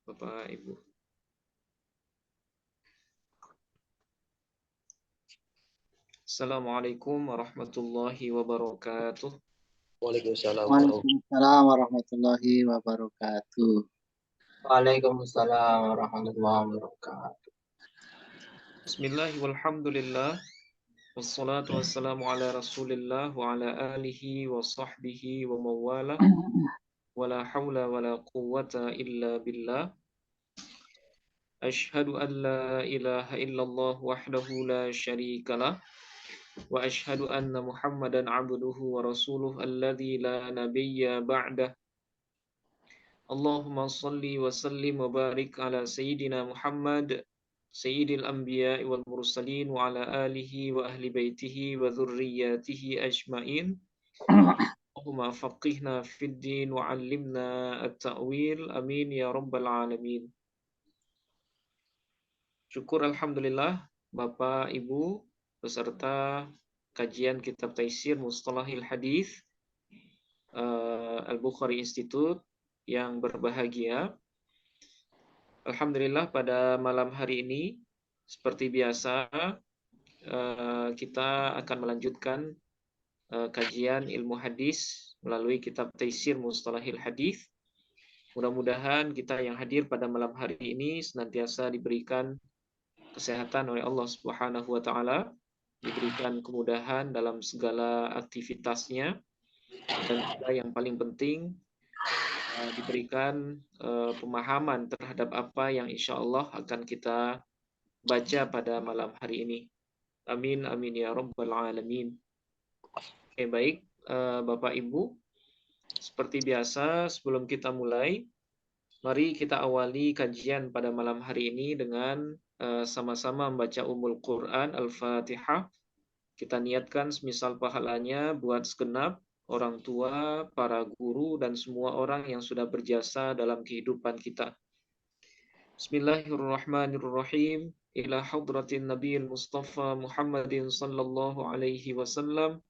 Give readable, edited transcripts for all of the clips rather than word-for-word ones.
Bapak Ibu. Assalamualaikum warahmatullahi wabarakatuh. Waalaikumsalam Waalaikumsalam warahmatullahi wabarakatuh. Waalaikumsalam warahmatullahi wabarakatuh. Bismillah walhamdulillah. Wassalatu wassalamu ala rasulillah wa ala alihi wa sahbihi wa mawala. Wala hawla wala quwwata illa billah. Ashhadu an la ilaha illallah wahdahu la syarika lah. Wa ashhadu anna Muhammadan abduhu wa rasuluh alladzi la nabiyya ba'dah. Allahumma salli wa sallim wa barik ala Sayyidina Muhammad Sayyidil Anbiya wal Mursalin wa ala alihi wa ahli baitihi wa dhurriyyatihi ajma'in. Allahumma faqihna fid din wa 'allimna at-ta'wil. Amin ya rabbal alamin. Syukur alhamdulillah Bapak Ibu peserta kajian kitab Taisir Mustalahil Hadis Al-Bukhari Institute yang berbahagia. Alhamdulillah pada malam hari ini seperti biasa kita akan melanjutkan kajian ilmu hadis melalui kitab Taisir Mustalahil Hadis. Mudah-mudahan kita yang hadir pada malam hari ini senantiasa diberikan kesehatan oleh Allah Subhanahu wa taala, diberikan kemudahan dalam segala aktivitasnya, dan juga yang paling penting diberikan pemahaman terhadap apa yang insya Allah akan kita baca pada malam hari ini. Amin, amin ya rabbal alamin. Oke, baik Bapak Ibu, seperti biasa sebelum kita mulai, mari kita awali kajian pada malam hari ini dengan sama-sama membaca Ummul Quran Al-Fatihah. Kita niatkan semisal pahalanya buat segenap orang tua, para guru, dan semua orang yang sudah berjasa dalam kehidupan kita. Bismillahirrahmanirrahim. Ila hadratin Nabiil Mustafa Muhammadin sallallahu alaihi wasallam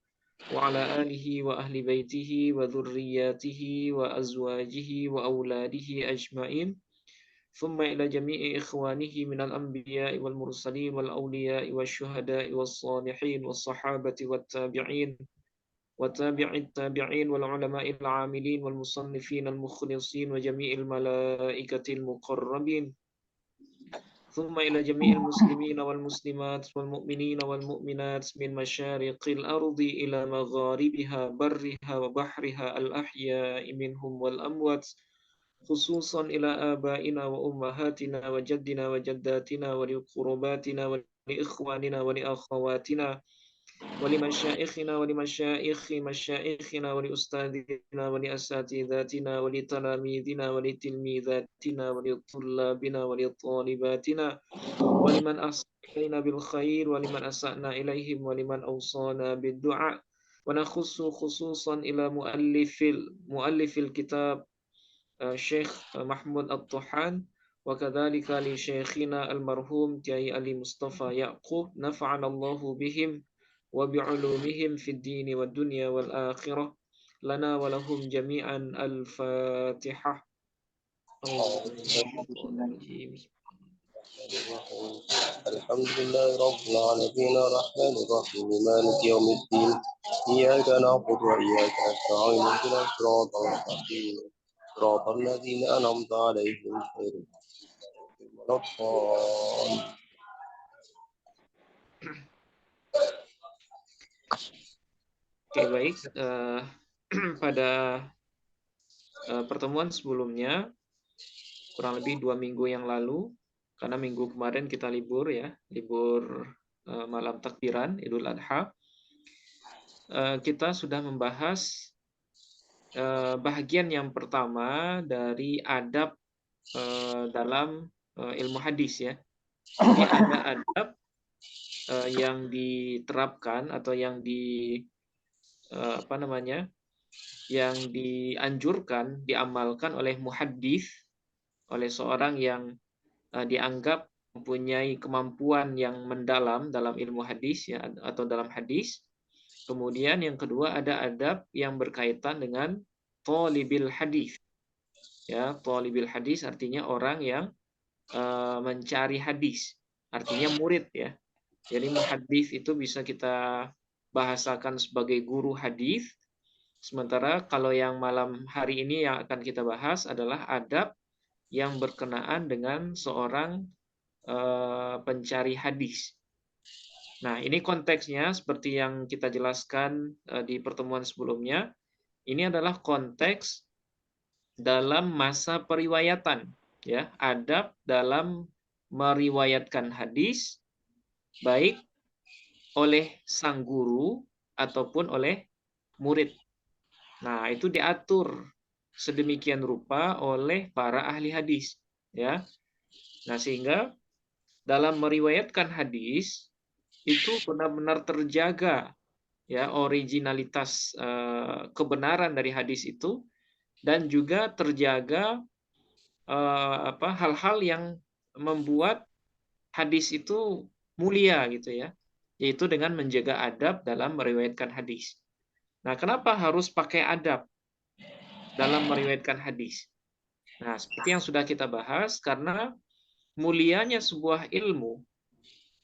wa ala alihi wa ahli baitihi wa dhurriyyatihi wa azwajihi wa auladihi ajma'in. ثم إلى جميع إخوانه من الأنبياء والمرسلين والأولياء والشهداء والصالحين والصحابة والتابعين وتابع التابعين والعلماء العاملين والمصنفين المخلصين وجميع الملائكة المقربين ثم إلى جميع المسلمين والمسلمات والمؤمنين والمؤمنات من مشارق الأرض إلى مغاربها برها وبحرها الأحياء منهم والأموات خصوصا إلى آبائنا وأمهاتنا وجدنا وجداتنا ولقرباتنا ولإخواننا ولأخواتنا ولمشائخنا ولمشائخ مشائخنا ولأستاذنا ولأساتذتنا ولتلاميذنا ولتلميذاتنا ولطلابنا ولطالباتنا ولمن أحسن إلينا بالخير ولمن أسأنا إليهم ولمن أوصانا بالدعاء ونخص خصوصا إلى مؤلف الكتاب Syekh Mahmud At-Tuhan wa kadzalika li syekhina al-marhum Kiai Ali Mustafa Yaqub nafa'anallahu bihim wa bi'ulumihim fid dini wad dunya wal akhirah lana wa lahum jami'an al-Fatihah. Alhamdulillah Rabbil Alamin Ar-Rahman Ar-Rahim Maliki Yawmiddin Iyyaka na'budu wa iyyaka nasta'in Ihdinas siratal mustaqim Siratal ladzina an'amta 'alaihim ghairil maghdubi 'alaihim. Oke, baik. Pada pertemuan sebelumnya, kurang lebih 2 minggu yang lalu, karena minggu kemarin kita libur ya, libur malam takbiran Idul Adha, kita sudah membahas bahagian yang pertama dari adab dalam ilmu hadis ya. Jadi ada adab yang diterapkan atau yang yang dianjurkan, diamalkan oleh muhaddis, oleh seorang yang dianggap mempunyai kemampuan yang mendalam dalam ilmu hadis ya, atau dalam hadis. Kemudian yang kedua ada adab yang berkaitan dengan thalibil hadis. Ya, thalibil hadis artinya orang yang mencari hadis. Artinya murid ya. Jadi muhaddits itu bisa kita bahasakan sebagai guru hadis. Sementara kalau yang malam hari ini yang akan kita bahas adalah adab yang berkenaan dengan seorang pencari hadis. Nah, ini konteksnya seperti yang kita jelaskan di pertemuan sebelumnya. Ini adalah konteks dalam masa periwayatan, ya, adab dalam meriwayatkan hadis baik oleh sang guru ataupun oleh murid. Nah, itu diatur sedemikian rupa oleh para ahli hadis, ya. Nah, sehingga dalam meriwayatkan hadis itu benar-benar terjaga ya originalitas kebenaran dari hadis itu, dan juga terjaga hal-hal yang membuat hadis itu mulia gitu ya, yaitu dengan menjaga adab dalam meriwayatkan hadis. Nah, kenapa harus pakai adab dalam meriwayatkan hadis? Nah, seperti yang sudah kita bahas, karena mulianya sebuah ilmu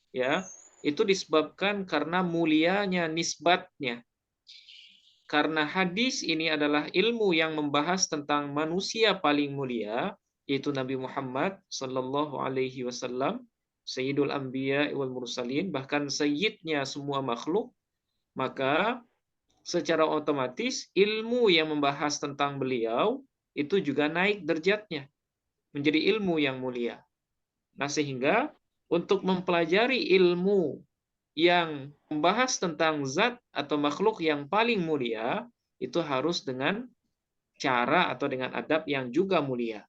ya itu disebabkan karena mulianya nisbatnya. Karena hadis ini adalah ilmu yang membahas tentang manusia paling mulia, yaitu Nabi Muhammad sallallahu alaihi wasallam, Sayyidul Anbiya wal Mursalin, bahkan sayyidnya semua makhluk, maka secara otomatis ilmu yang membahas tentang beliau itu juga naik derajatnya menjadi ilmu yang mulia. Nah, sehingga untuk mempelajari ilmu yang membahas tentang zat atau makhluk yang paling mulia, itu harus dengan cara atau dengan adab yang juga mulia.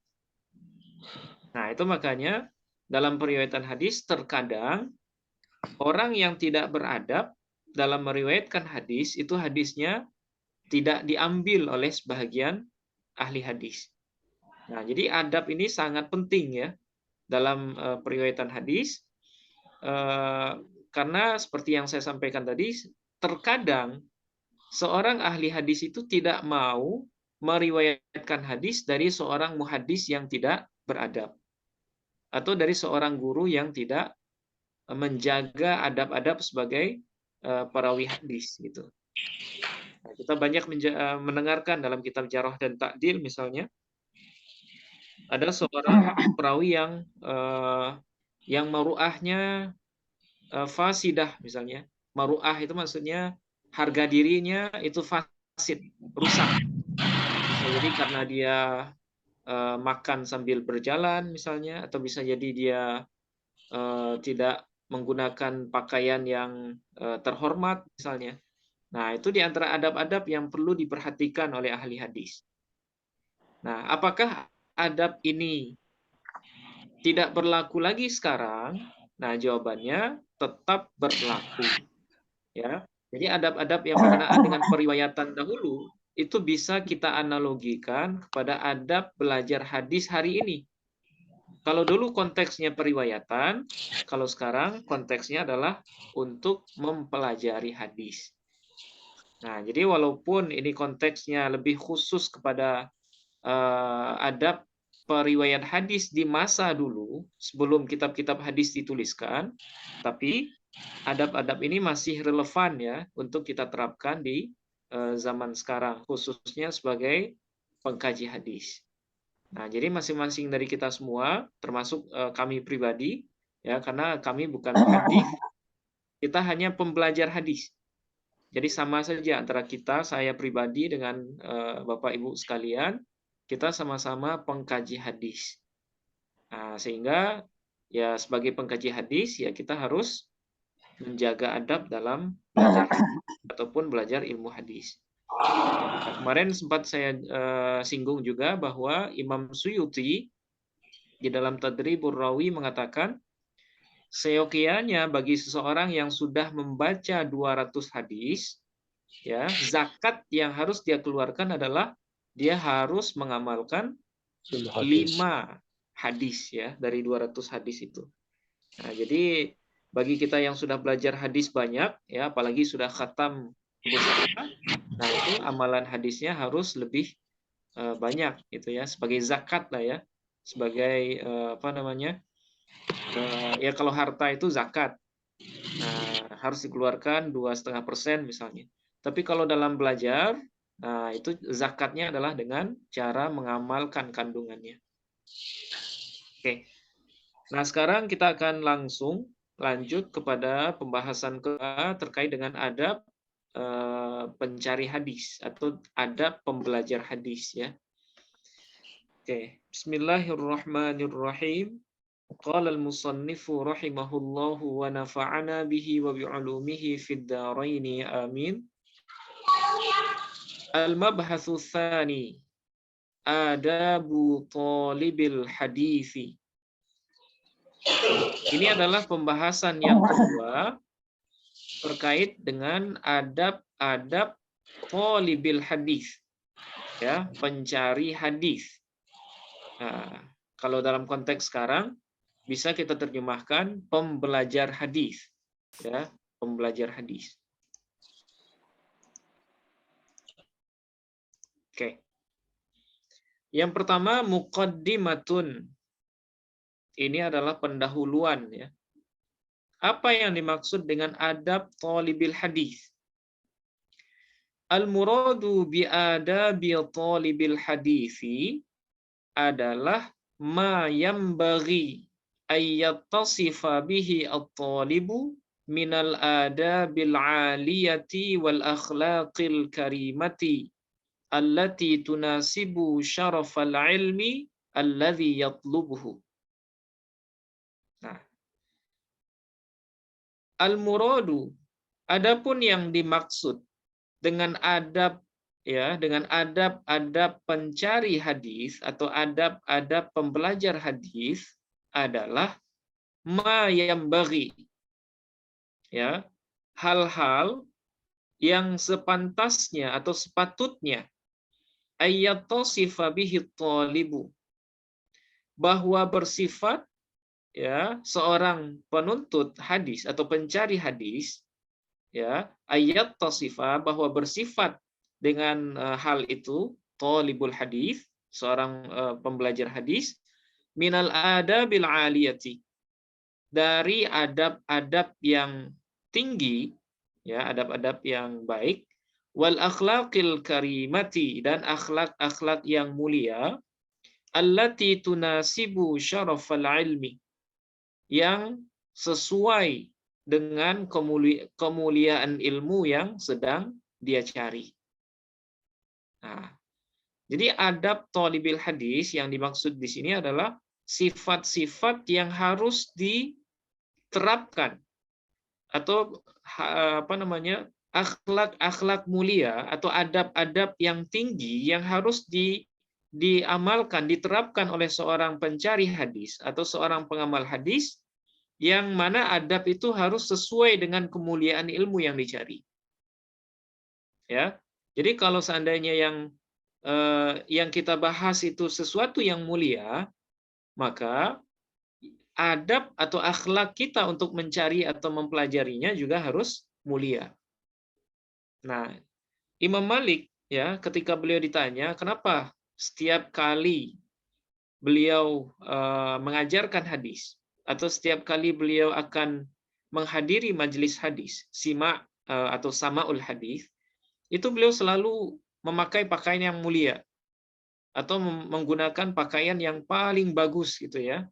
Nah, itu makanya dalam periwayatan hadis terkadang orang yang tidak beradab dalam meriwayatkan hadis, itu hadisnya tidak diambil oleh sebahagian ahli hadis. Nah, jadi adab ini sangat penting ya dalam periwayatan hadis. Karena seperti yang saya sampaikan tadi, terkadang seorang ahli hadis itu tidak mau meriwayatkan hadis dari seorang muhaddis yang tidak beradab, atau dari seorang guru yang tidak menjaga adab-adab sebagai perawi hadis gitu. Nah, kita banyak mendengarkan dalam kitab Jarh dan Ta'dil misalnya, ada seorang perawi yang maruahnya fasidah misalnya. Maruah itu maksudnya harga dirinya itu fasid, rusak. Jadi karena dia makan sambil berjalan misalnya, atau bisa jadi dia tidak menggunakan pakaian yang terhormat misalnya. Nah, itu di antara adab-adab yang perlu diperhatikan oleh ahli hadis. Nah, apakah adab ini tidak berlaku lagi sekarang? Nah, jawabannya tetap berlaku. Ya, jadi adab-adab yang berkenaan dengan periwayatan dahulu itu bisa kita analogikan kepada adab belajar hadis hari ini. Kalau dulu konteksnya periwayatan, kalau sekarang konteksnya adalah untuk mempelajari hadis. Nah, jadi walaupun ini konteksnya lebih khusus kepada adab periwayat hadis di masa dulu, sebelum kitab-kitab hadis dituliskan, tapi adab-adab ini masih relevan ya untuk kita terapkan di zaman sekarang, khususnya sebagai pengkaji hadis. Nah, jadi masing-masing dari kita semua, termasuk kami pribadi, ya, karena kami bukan muhadis, kita hanya pembelajar hadis. Jadi sama saja antara kita, saya pribadi dengan Bapak Ibu sekalian, kita sama-sama pengkaji hadis. Nah, sehingga ya sebagai pengkaji hadis ya kita harus menjaga adab dalam belajar ataupun belajar ilmu hadis. Nah, kemarin sempat saya singgung juga bahwa Imam Suyuti di dalam Tadribur Rawi mengatakan seyogianya bagi seseorang yang sudah membaca 200 hadis, ya, zakat yang harus dia keluarkan adalah dia harus mengamalkan 5 hadis ya dari 200 hadis itu. Nah, jadi bagi kita yang sudah belajar hadis banyak ya, apalagi sudah khatam, nah itu amalan hadisnya harus lebih banyak gitu ya, sebagai zakat lah ya, sebagai apa namanya, ya kalau harta itu zakat. Nah, harus dikeluarkan 2,5% misalnya. Tapi kalau dalam belajar, nah itu zakatnya adalah dengan cara mengamalkan kandungannya. Oke. Nah, sekarang kita akan langsung lanjut kepada pembahasan kedua terkait dengan adab pencari hadis atau adab pembelajar hadis ya. Oke, Bismillahirrahmanirrahim. Qala al-musannifu rahimahullahu wa nafa'ana bihi wa bi'ulumihi fid dharaini amin. Al-mabhatsu tsani adabu talibil hadisi. Ini adalah pembahasan yang kedua terkait dengan adab-adab talibil hadis. Ya, pencari hadis. Nah, kalau dalam konteks sekarang bisa kita terjemahkan pembelajar hadis, ya, pembelajar hadis. Oke. Yang pertama muqaddimatun. Ini adalah pendahuluan ya. Apa yang dimaksud dengan adab thalibil hadis? Al-muradu bi adabi thalibil hadisi adalah ma yambaghi ayyattasifa bihi at-talibu minal adabil aliyati wal akhlaqil karimati allati tunasibu syarafal ilmi alladhi yatlubuhu. Nah, al-muradu, adapun yang dimaksud dengan adab ya, dengan adab-adab pencari hadis atau adab-adab pembelajar hadis adalah ma yambaghi, ya, hal-hal yang sepantasnya atau sepatutnya ayyattasifa bihi thalibu, bahwa bersifat ya seorang penuntut hadis atau pencari hadis ya, ayyattasifa, bahwa bersifat dengan hal itu, thalibul hadis, seorang pembelajar hadis, minal adabil aliyati, dari adab-adab yang tinggi ya, adab-adab yang baik, wal akhlaqil karimati, dan akhlak-akhlak yang mulia, allati tunasibu syarafal ilmi, yang sesuai dengan kemuliaan ilmu yang sedang dia cari. Nah, jadi adab thalibil hadis yang dimaksud di sini adalah sifat-sifat yang harus diterapkan atau apa namanya, akhlak-akhlak mulia atau adab-adab yang tinggi yang harus diamalkan, diterapkan oleh seorang pencari hadis atau seorang pengamal hadis, yang mana adab itu harus sesuai dengan kemuliaan ilmu yang dicari. Ya, jadi kalau seandainya yang kita bahas itu sesuatu yang mulia, maka adab atau akhlak kita untuk mencari atau mempelajarinya juga harus mulia. Nah, Imam Malik ya, ketika beliau ditanya kenapa setiap kali beliau mengajarkan hadis atau setiap kali beliau akan menghadiri majelis hadis, sima atau samaul hadis, itu beliau selalu memakai pakaian yang mulia atau menggunakan pakaian yang paling bagus gitu ya.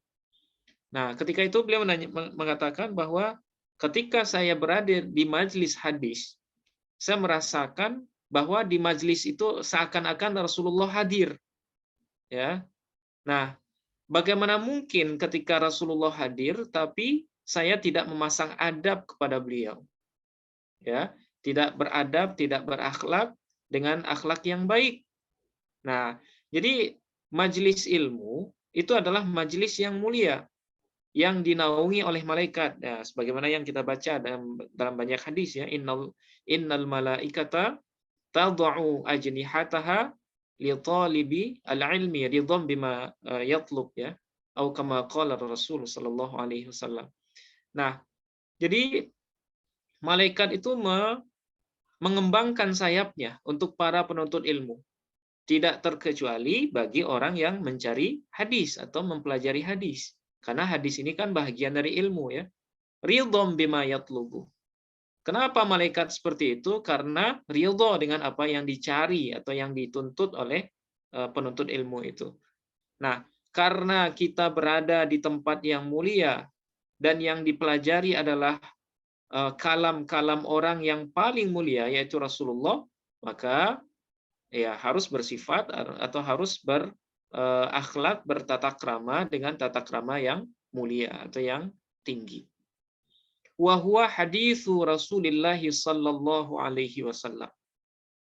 Nah, ketika itu beliau mengatakan bahwa ketika saya berada di majelis hadis, saya merasakan bahwa di majelis itu seakan-akan Rasulullah hadir. Ya. Nah, bagaimana mungkin ketika Rasulullah hadir tapi saya tidak memasang adab kepada beliau? Ya, tidak beradab, tidak berakhlak dengan akhlak yang baik. Nah, jadi majelis ilmu itu adalah majelis yang mulia yang dinaungi oleh malaikat. Ya, sebagaimana yang kita baca dalam banyak hadis ya, innal malaikata tad'u ajnihataha li talibi al-ilmi ridham bima yatlub ya, atau kama qala Rasul sallallahu alaihi wasallam. Nah, jadi malaikat itu mengembangkan sayapnya untuk para penuntut ilmu. Tidak terkecuali bagi orang yang mencari hadis atau mempelajari hadis. Karena hadis ini kan bahagian dari ilmu ya. Ridhom bima yatlubu. Kenapa malaikat seperti itu? Karena ridho dengan apa yang dicari atau yang dituntut oleh penuntut ilmu itu. Nah, karena kita berada di tempat yang mulia dan yang dipelajari adalah kalam-kalam orang yang paling mulia yaitu Rasulullah, maka ya harus bersifat atau harus berakhlak, bertata krama dengan tata krama yang mulia atau yang tinggi. Wa huwa haditsu Rasulillah sallallahu alaihi wasallam.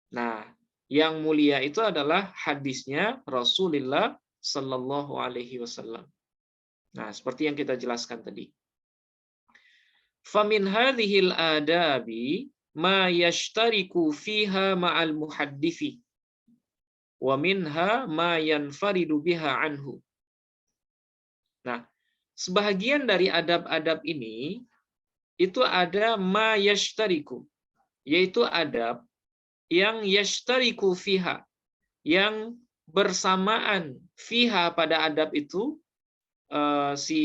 Nah, yang mulia itu adalah hadisnya Rasulullah sallallahu alaihi wasallam. Nah, seperti yang kita jelaskan tadi. Famin hadhil adabi ma yashtariku fiha ma'al muhaddithi wa minha ma yanfaridu biha anhu. Nah, sebahagian dari adab-adab ini itu ada ma yashtariku, yaitu adab yang yashtariku fiha, yang bersamaan fiha pada adab itu si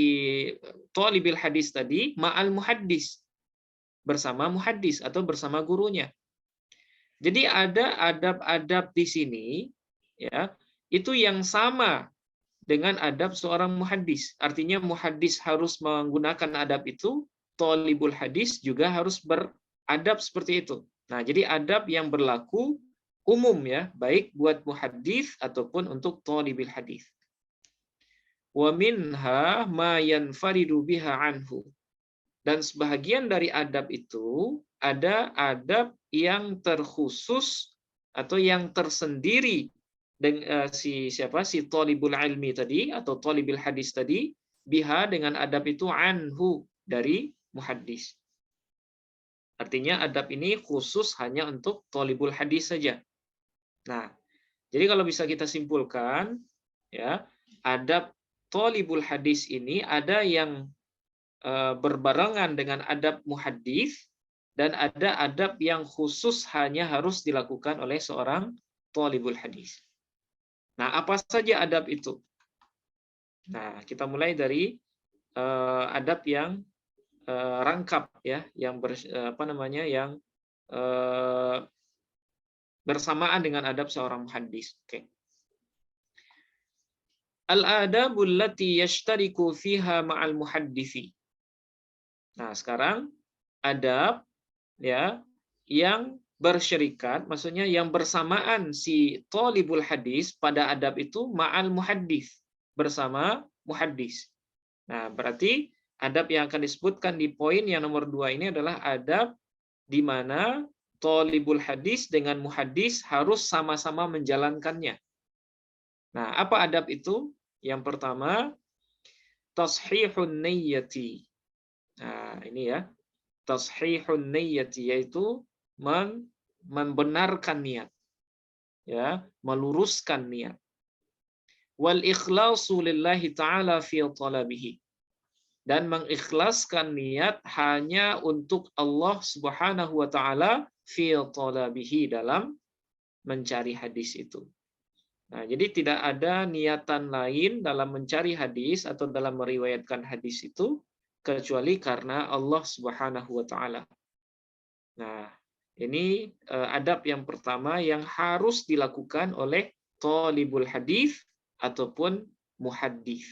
thalibil hadis tadi ma'al muhaddis, bersama muhaddis atau bersama gurunya. Jadi ada adab-adab di sini ya, itu yang sama dengan adab seorang muhaddis. Artinya muhaddis harus menggunakan adab itu, thalibul hadis juga harus beradab seperti itu. Nah, jadi adab yang berlaku umum ya, baik buat muhaddis ataupun untuk thalibil hadis. Wa minha ma yanfaridu biha anhu. Dan sebahagian dari adab itu ada adab yang terkhusus atau yang tersendiri dengan si thalibul ilmi tadi atau thalibil hadis tadi, biha dengan adab itu anhu dari muhaddis. Artinya adab ini khusus hanya untuk thalibul hadis saja. Nah, jadi kalau bisa kita simpulkan ya, adab thalibul hadis ini ada yang berbarengan dengan adab muhaddis dan ada adab yang khusus hanya harus dilakukan oleh seorang thalibul hadis. Nah, apa saja adab itu? Nah, kita mulai dari adab yang rangkap ya, yang yang bersamaan dengan adab seorang muhaddis. Oke. Al-adabul lati yashtariku fiha ma'al muhaddisi. Nah, sekarang adab ya yang bersyirikat, maksudnya yang bersamaan si thalibul hadis pada adab itu ma'al muhaddis, bersama muhaddis. Nah, berarti adab yang akan disebutkan di poin yang nomor 2 ini adalah adab di mana thalibul hadis dengan muhaddis harus sama-sama menjalankannya. Nah, apa adab itu? Yang pertama, tashihun niyyati. Nah, ini ya. Tashihun niyyati yaitu membenarkan niat. Ya, meluruskan niat. Wal ikhlasu lillahi ta'ala fi talabihi. Dan mengikhlaskan niat hanya untuk Allah Subhanahu wa taala fi talabihi, dalam mencari hadis itu. Nah, jadi tidak ada niatan lain dalam mencari hadis atau dalam meriwayatkan hadis itu kecuali karena Allah Subhanahu wa taala. Nah, ini adab yang pertama yang harus dilakukan oleh thalibul hadis ataupun muhaddis.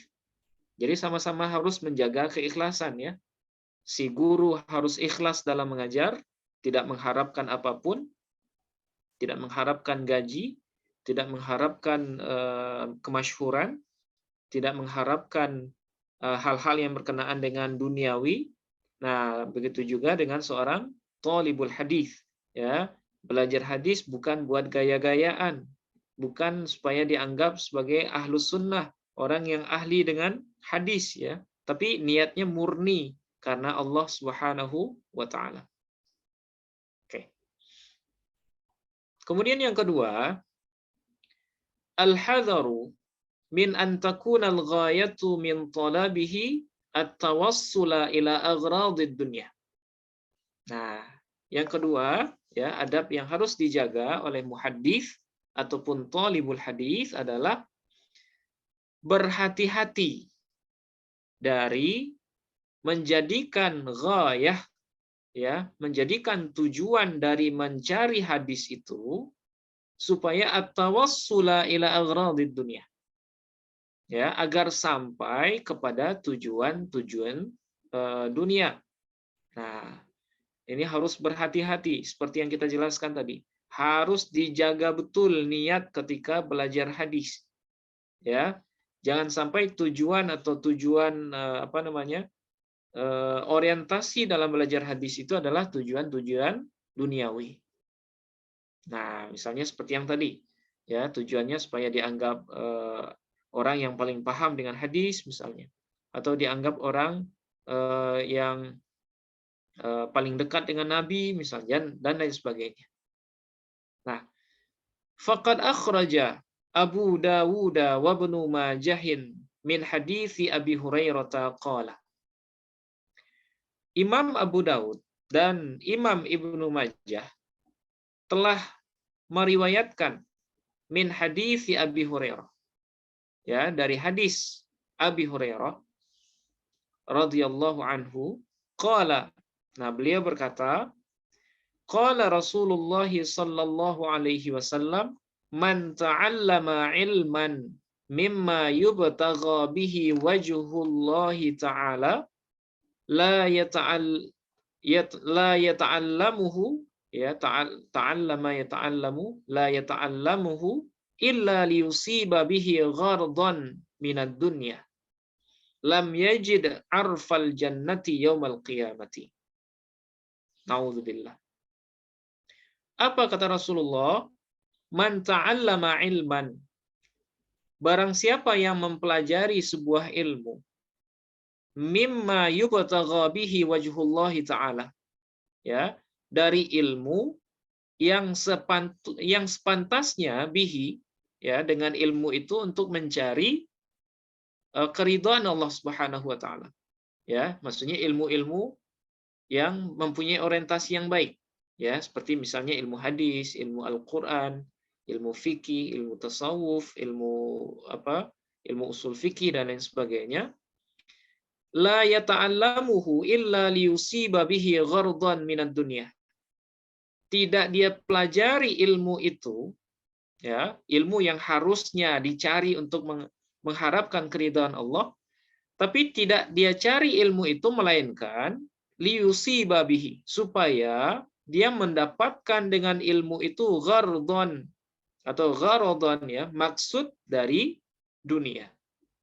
Jadi sama-sama harus menjaga keikhlasan ya. Si guru harus ikhlas dalam mengajar, tidak mengharapkan apapun, tidak mengharapkan gaji, tidak mengharapkan kemasyhuran, tidak mengharapkan hal-hal yang berkenaan dengan duniawi. Nah, begitu juga dengan seorang thalibul hadis, ya. Belajar hadis bukan buat gaya-gayaan, bukan supaya dianggap sebagai ahlus sunnah, orang yang ahli dengan hadis ya, tapi niatnya murni karena Allah Subhanahu wa taala. Oke. Kemudian yang kedua, al-hadharu min an takuna al-ghayatu min talabihi at-tawassula ila aghradid dunya. Nah, yang kedua ya, adab yang harus dijaga oleh muhaddis ataupun thalibul hadis adalah berhati-hati dari menjadikan ghayah, ya, menjadikan tujuan dari mencari hadis itu supaya at-tawassula ila agradid dunia, ya, agar sampai kepada tujuan-tujuan dunia. Nah, ini harus berhati-hati seperti yang kita jelaskan tadi. Harus dijaga betul niat ketika belajar hadis. Ya. Jangan sampai tujuan atau tujuan orientasi dalam belajar hadis itu adalah tujuan-tujuan duniawi. Nah, misalnya seperti yang tadi, ya, tujuannya supaya dianggap orang yang paling paham dengan hadis misalnya, atau dianggap orang yang paling dekat dengan Nabi misalnya, dan lain sebagainya. Nah, faqad akhraja Abu Dawud wa Ibnu Majahin min hadisi Abi Hurairah qala. Imam Abu Dawud dan Imam Ibnu Majah telah meriwayatkan min hadisi Abi Hurairah, ya, dari hadis Abi Hurairah radhiyallahu anhu qala. Nah, beliau berkata, qala Rasulullah sallallahu alaihi wasallam, man ta'allama ilman mimma yubtagha bihi wajhullahi ta'ala la yata'allamuhu, ya, la yata'allamuhu illa liyusiba bihi ghardan minad dunya lam yajid arfal jannati yaumal qiyamati. Nauzubillah. Apa kata Rasulullah? Man ta'allama ilman. Barang siapa yang mempelajari sebuah ilmu, mimma yubtagha bihi wajhullahi ta'ala, ya, dari ilmu yang sepantasnya bihi, ya, dengan ilmu itu untuk mencari keridhaan Allah Subhanahu wa taala. Ya, maksudnya ilmu-ilmu yang mempunyai orientasi yang baik, ya, seperti misalnya ilmu hadis, ilmu Al-Qur'an, ilmu fikih, ilmu tasawuf, ilmu usul fikih dan lain sebagainya. La yata'allamuhu illa liyusiba bihi ghardan minad dunya. Tidak dia pelajari ilmu itu, ya, ilmu yang harusnya dicari untuk mengharapkan keridhaan Allah, tapi tidak dia cari ilmu itu melainkan liyusiba bihi, supaya dia mendapatkan dengan ilmu itu ghardon atau gharadon, ya, maksud dari dunia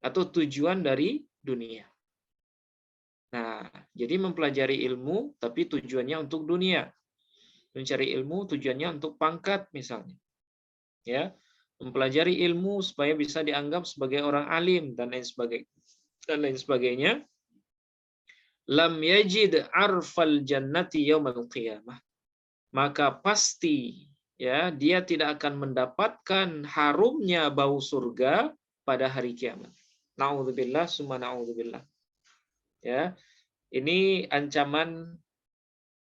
atau tujuan dari dunia. Nah, jadi mempelajari ilmu tapi tujuannya untuk dunia. Mencari ilmu tujuannya untuk pangkat misalnya. Ya, mempelajari ilmu supaya bisa dianggap sebagai orang alim dan lain sebagainya. Lam yajid arfal jannati yaumal qiyamah. Maka pasti, ya, dia tidak akan mendapatkan harumnya bau surga pada hari kiamat. Na'udzubillah summa na'udzubillah. Ya, ini ancaman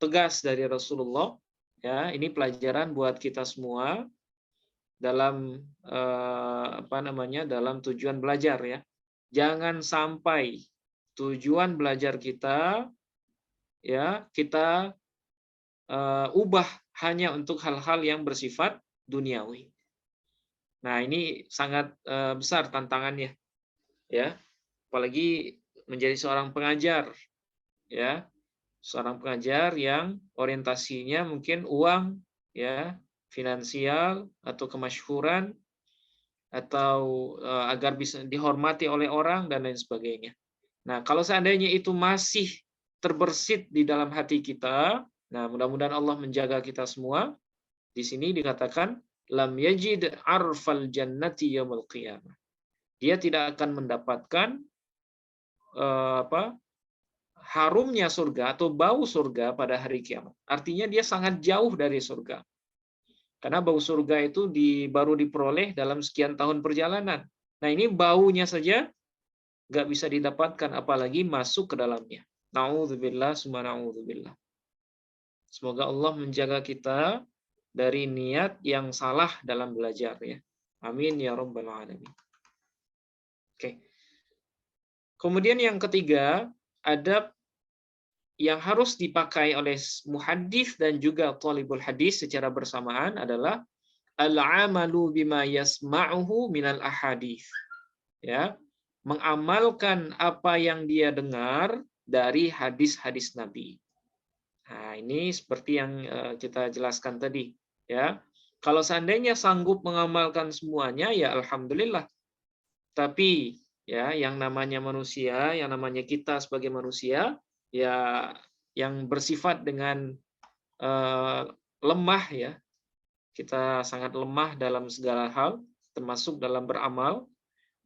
tegas dari Rasulullah. Ya, ini pelajaran buat kita semua dalam dalam tujuan belajar, ya. Jangan sampai tujuan belajar kita, ya, kita ubah hanya untuk hal-hal yang bersifat duniawi. Nah, ini sangat besar tantangannya, ya. Apalagi menjadi seorang pengajar, ya. Seorang pengajar yang orientasinya mungkin uang, ya, finansial atau kemasyhuran, atau agar bisa dihormati oleh orang dan lain sebagainya. Nah, kalau seandainya itu masih terbersit di dalam hati kita, nah, mudah-mudahan Allah menjaga kita semua. Di sini dikatakan lam yajid arfal jannati yaumil qiyamah. Dia tidak akan mendapatkan harumnya surga atau bau surga pada hari kiamat. Artinya dia sangat jauh dari surga. Karena bau surga itu baru diperoleh dalam sekian tahun perjalanan. Nah, ini baunya saja nggak bisa didapatkan, apalagi masuk ke dalamnya. Na'udzubillah summa na'udzubillah. Semoga Allah menjaga kita dari niat yang salah dalam belajar ya. Amin ya rabbal alamin. Oke. Kemudian yang ketiga, adab yang harus dipakai oleh muhaddits dan juga thalibul hadis secara bersamaan adalah al-amalu bima yasma'uhu minal ahadits. Ya, mengamalkan apa yang dia dengar dari hadis-hadis Nabi. Nah, ini seperti yang kita jelaskan tadi, ya. Kalau seandainya sanggup mengamalkan semuanya, ya alhamdulillah. Tapi ya, yang namanya manusia, yang namanya kita sebagai manusia, ya yang bersifat dengan lemah ya. Kita sangat lemah dalam segala hal, termasuk dalam beramal.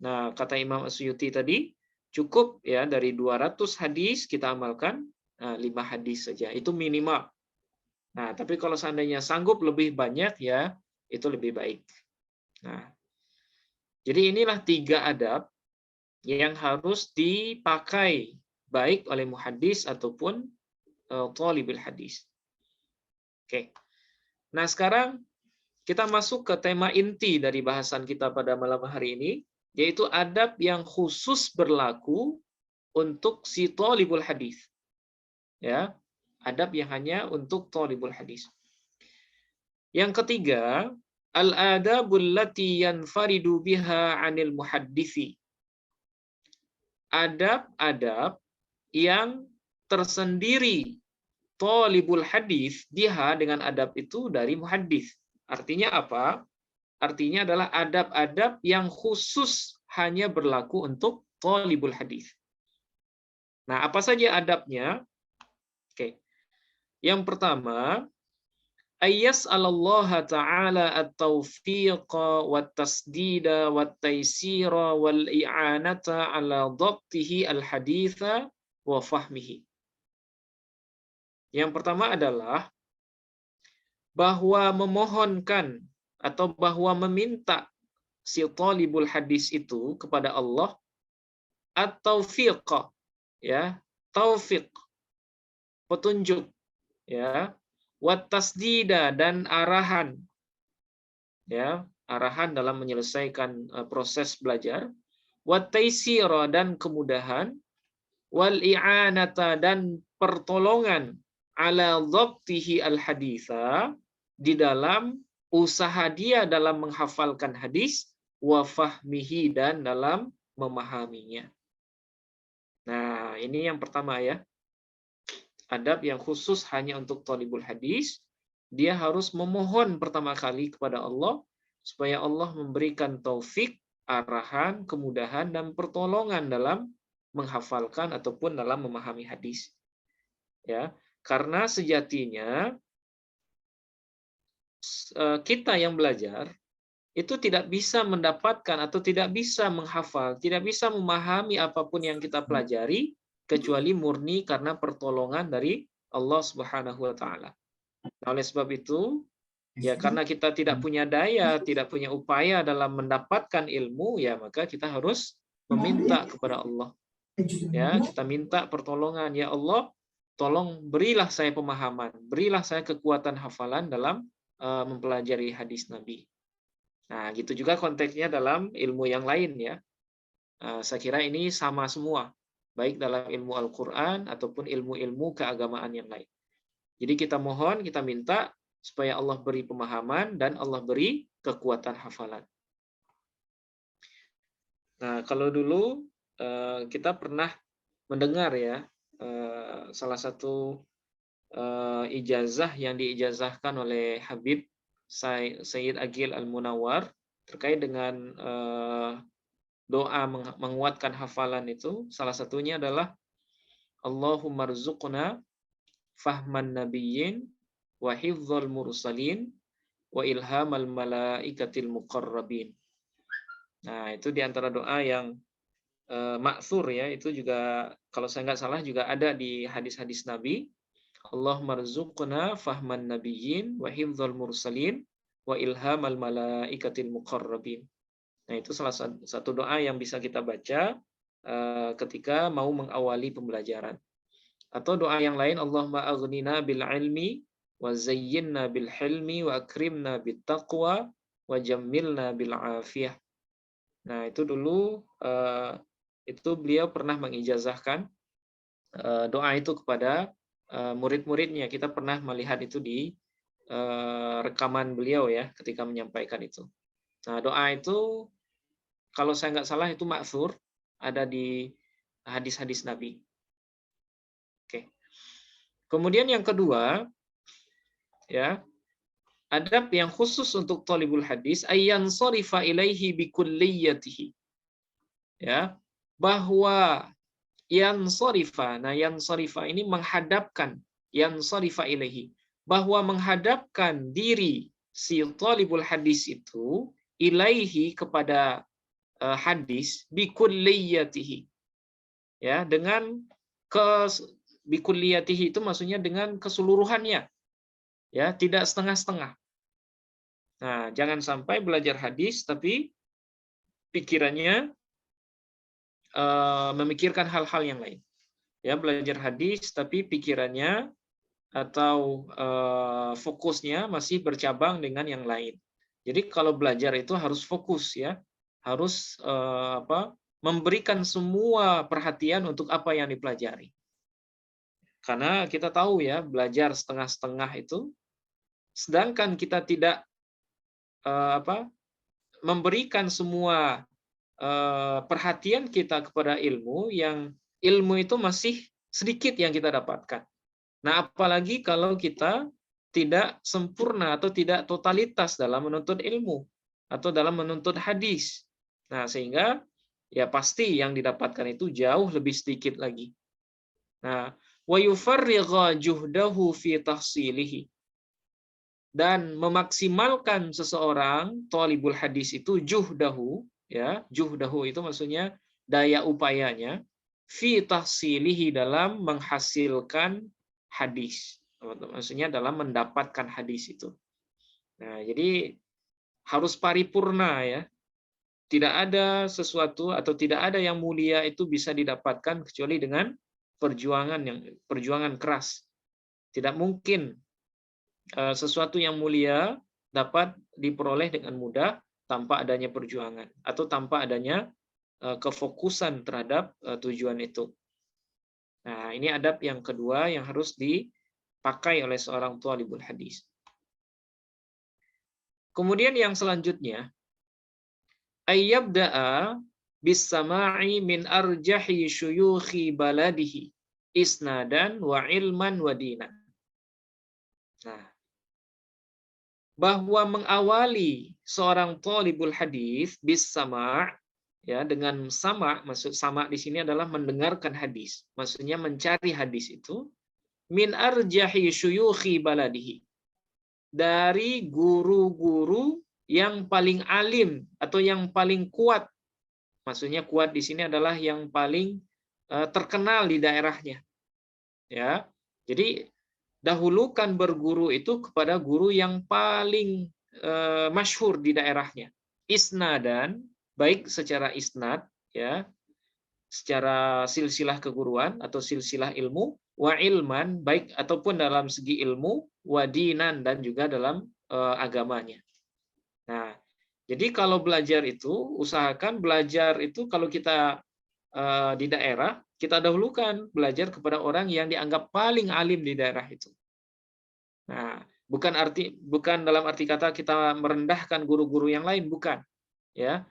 Nah, kata Imam Asyuti tadi, cukup ya dari 200 hadis kita amalkan 5 hadis saja. Itu minimal. Nah, tapi kalau seandainya sanggup lebih banyak ya, itu lebih baik. Nah, jadi inilah 3 adab yang harus dipakai baik oleh muhaddis ataupun thalibul hadis. Oke. Nah, sekarang kita masuk ke tema inti dari bahasan kita pada malam hari ini, yaitu adab yang khusus berlaku untuk si thalibul hadis. Ya, adab yang hanya untuk thalibul hadis. Yang ketiga, al-adabul lati yanfaridu biha 'anil muhadditsi. Adab-adab yang tersendiri thalibul hadis biha dengan adab itu dari muhaddits. Artinya apa? Artinya adalah adab-adab yang khusus hanya berlaku untuk thalibul hadis. Nah, apa saja adabnya? Oke. Yang pertama, ayyas'alallaha ta'ala at-taufiqa wat-tasdida wat-taysira wal-i'anata ala dhabtihi al-haditha wa fahmihi. Yang pertama adalah bahwa memohonkan atau bahwa meminta si thalibul hadis itu kepada Allah at-taufiq, ya, taufik, petunjuk, ya, wat tasdida dan arahan, ya, arahan dalam menyelesaikan proses belajar, wat taysira dan kemudahan, wal i'anata dan pertolongan ala dhabtihi al haditha di dalam usaha dia dalam menghafalkan hadis, wa fahmihi dan dalam memahaminya. Nah, ini yang pertama ya. Adab yang khusus hanya untuk thalibul hadis, dia harus memohon pertama kali kepada Allah supaya Allah memberikan taufik, arahan, kemudahan dan pertolongan dalam menghafalkan ataupun dalam memahami hadis. Ya, karena sejatinya kita yang belajar itu tidak bisa mendapatkan atau tidak bisa menghafal, tidak bisa memahami apapun yang kita pelajari kecuali murni karena pertolongan dari Allah Subhanahu wa taala. Nah, oleh sebab itu, ya karena kita tidak punya daya, tidak punya upaya dalam mendapatkan ilmu, ya maka kita harus meminta kepada Allah. Ya, kita minta pertolongan, ya Allah, tolong berilah saya pemahaman, berilah saya kekuatan hafalan dalam mempelajari hadis Nabi. Nah, gitu juga konteksnya dalam ilmu yang lain ya. Saya kira ini sama semua, baik dalam ilmu Al-Quran ataupun ilmu-ilmu keagamaan yang lain. Jadi kita mohon, kita minta supaya Allah beri pemahaman dan Allah beri kekuatan hafalan. Nah, kalau dulu kita pernah mendengar ya, salah satu ijazah yang diijazahkan oleh Habib Sayyid Aqil Al-Munawwar terkait dengan doa menguatkan hafalan itu, salah satunya adalah Allahumma rzuqna fahman nabiyyin wa hifdzal mursalin wa ilhamal malaikatil muqarrabin. Nah, itu di antara doa yang ma'thur ya, itu juga kalau saya nggak salah juga ada di hadis-hadis Nabi. Allahumma rzuqna fahman nabiyyin wa hifdzal mursalin wa ilhamal malaikatil muqarrabin. Nah, itu salah satu doa yang bisa kita baca ketika mau mengawali pembelajaran. Atau doa yang lain, Allahumma aghnina bil ilmi wa zayyinna bil hilmi wa akrimna bit taqwa wa jammilna bil afiyah. Nah, itu dulu itu beliau pernah mengijazahkan doa itu kepada murid-muridnya. Kita pernah melihat itu di rekaman beliau ya ketika menyampaikan itu. Nah, doa itu kalau saya nggak salah itu ma'thur, ada di hadis-hadis Nabi. Oke. Kemudian yang kedua, ya, adab yang khusus untuk thalibul hadis ayyan sarifa ilaihi bikulliyatihi. Ya, bahwa yansarifa. Nah, yansarifa ini menghadapkan, yansarifa ilaihi, bahwa menghadapkan diri si thalibul hadis itu ilaihi kepada hadis bikulliyatihi. Ya, dengan bikulliyatihi itu maksudnya dengan keseluruhannya. Ya, tidak setengah-setengah. Nah, jangan sampai belajar hadis tapi pikirannya memikirkan hal-hal yang lain. Ya, belajar hadis tapi pikirannya atau fokusnya masih bercabang dengan yang lain. Jadi kalau belajar itu harus fokus ya, harus memberikan semua perhatian untuk apa yang dipelajari. Karena kita tahu ya, belajar setengah-setengah itu, sedangkan kita tidak memberikan semua perhatian kita kepada ilmu, yang ilmu itu masih sedikit yang kita dapatkan. Nah, apalagi kalau kita tidak sempurna atau tidak totalitas dalam menuntut ilmu atau dalam menuntut hadis. Nah, sehingga ya pasti yang didapatkan itu jauh lebih sedikit lagi. Nah, wa yufarrigha juhdahu fi tahsilihi. Dan memaksimalkan seseorang thalibul hadis itu juhdahu, ya, juhdahu itu maksudnya daya upayanya fi tahsilihi, dalam menghasilkan hadis. Maksudnya dalam mendapatkan hadis itu. Nah, jadi harus paripurna ya. Tidak ada sesuatu atau tidak ada yang mulia itu bisa didapatkan kecuali dengan perjuangan keras. Tidak mungkin sesuatu yang mulia dapat diperoleh dengan mudah tanpa adanya perjuangan atau tanpa adanya kefokusan terhadap tujuan itu. Nah, ini adab yang kedua yang harus dipakai oleh seorang thalibul hadis. Kemudian yang selanjutnya, ayyabda'a bis-sama'i min arjahi syuyukhi baladihi isnadan wa ilman wa dinan. Nah, bahwa mengawali seorang thalibul hadis bis-sama', ya, dengan sama, maksud sama di sini adalah mendengarkan hadis, maksudnya mencari hadis itu min arjahi syuyukhi baladihi, dari guru-guru yang paling alim atau yang paling kuat. Maksudnya kuat di sini adalah yang paling terkenal di daerahnya. Ya. Jadi dahulukan berguru itu kepada guru yang paling masyhur di daerahnya. Isnadan, baik secara isnad ya, secara silsilah keguruan atau silsilah ilmu, wa ilman, baik ataupun dalam segi ilmu, wa dinan, dan juga dalam agamanya. Nah, jadi kalau belajar itu, usahakan belajar itu kalau kita di daerah, kita dahulukan belajar kepada orang yang dianggap paling alim di daerah itu. Nah, bukan dalam arti kata kita merendahkan guru-guru yang lain, bukan. Ya.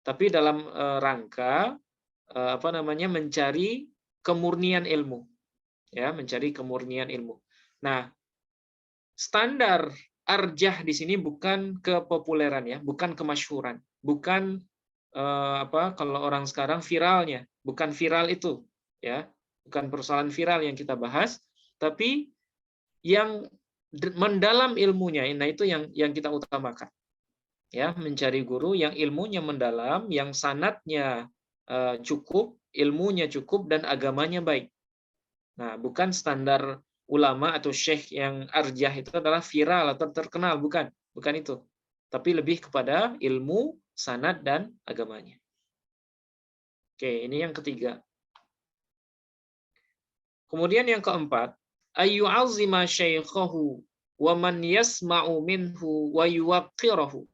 Tapi dalam rangka mencari kemurnian ilmu. Ya, mencari kemurnian ilmu. Nah, standar arjah di sini bukan kepopuleran ya, bukan kemasyhuran, bukan kalau orang sekarang viralnya, bukan viral itu ya, bukan persoalan viral yang kita bahas, tapi yang mendalam ilmunya. Nah, itu yang kita utamakan. Ya, mencari guru yang ilmunya mendalam, yang sanadnya cukup, ilmunya cukup, dan agamanya baik. Nah, bukan standar ulama atau syekh yang arjah itu adalah viral atau terkenal, bukan itu. Tapi lebih kepada ilmu, sanad, dan agamanya. Oke, ini yang ketiga. Kemudian yang keempat, ayyu'azzima syaikhahu wa man yasma'u minhu wa yuwaqqirahu.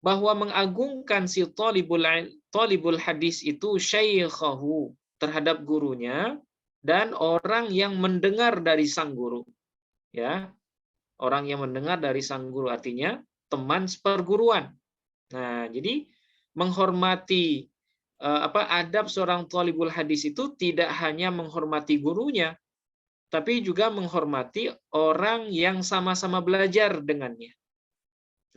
Bahwa mengagungkan si talibul hadis itu syaikhahu, terhadap gurunya, dan orang yang mendengar dari sang guru. Ya, orang yang mendengar dari sang guru artinya teman seperguruan. Nah, jadi menghormati adab seorang talibul hadis itu tidak hanya menghormati gurunya, tapi juga menghormati orang yang sama-sama belajar dengannya.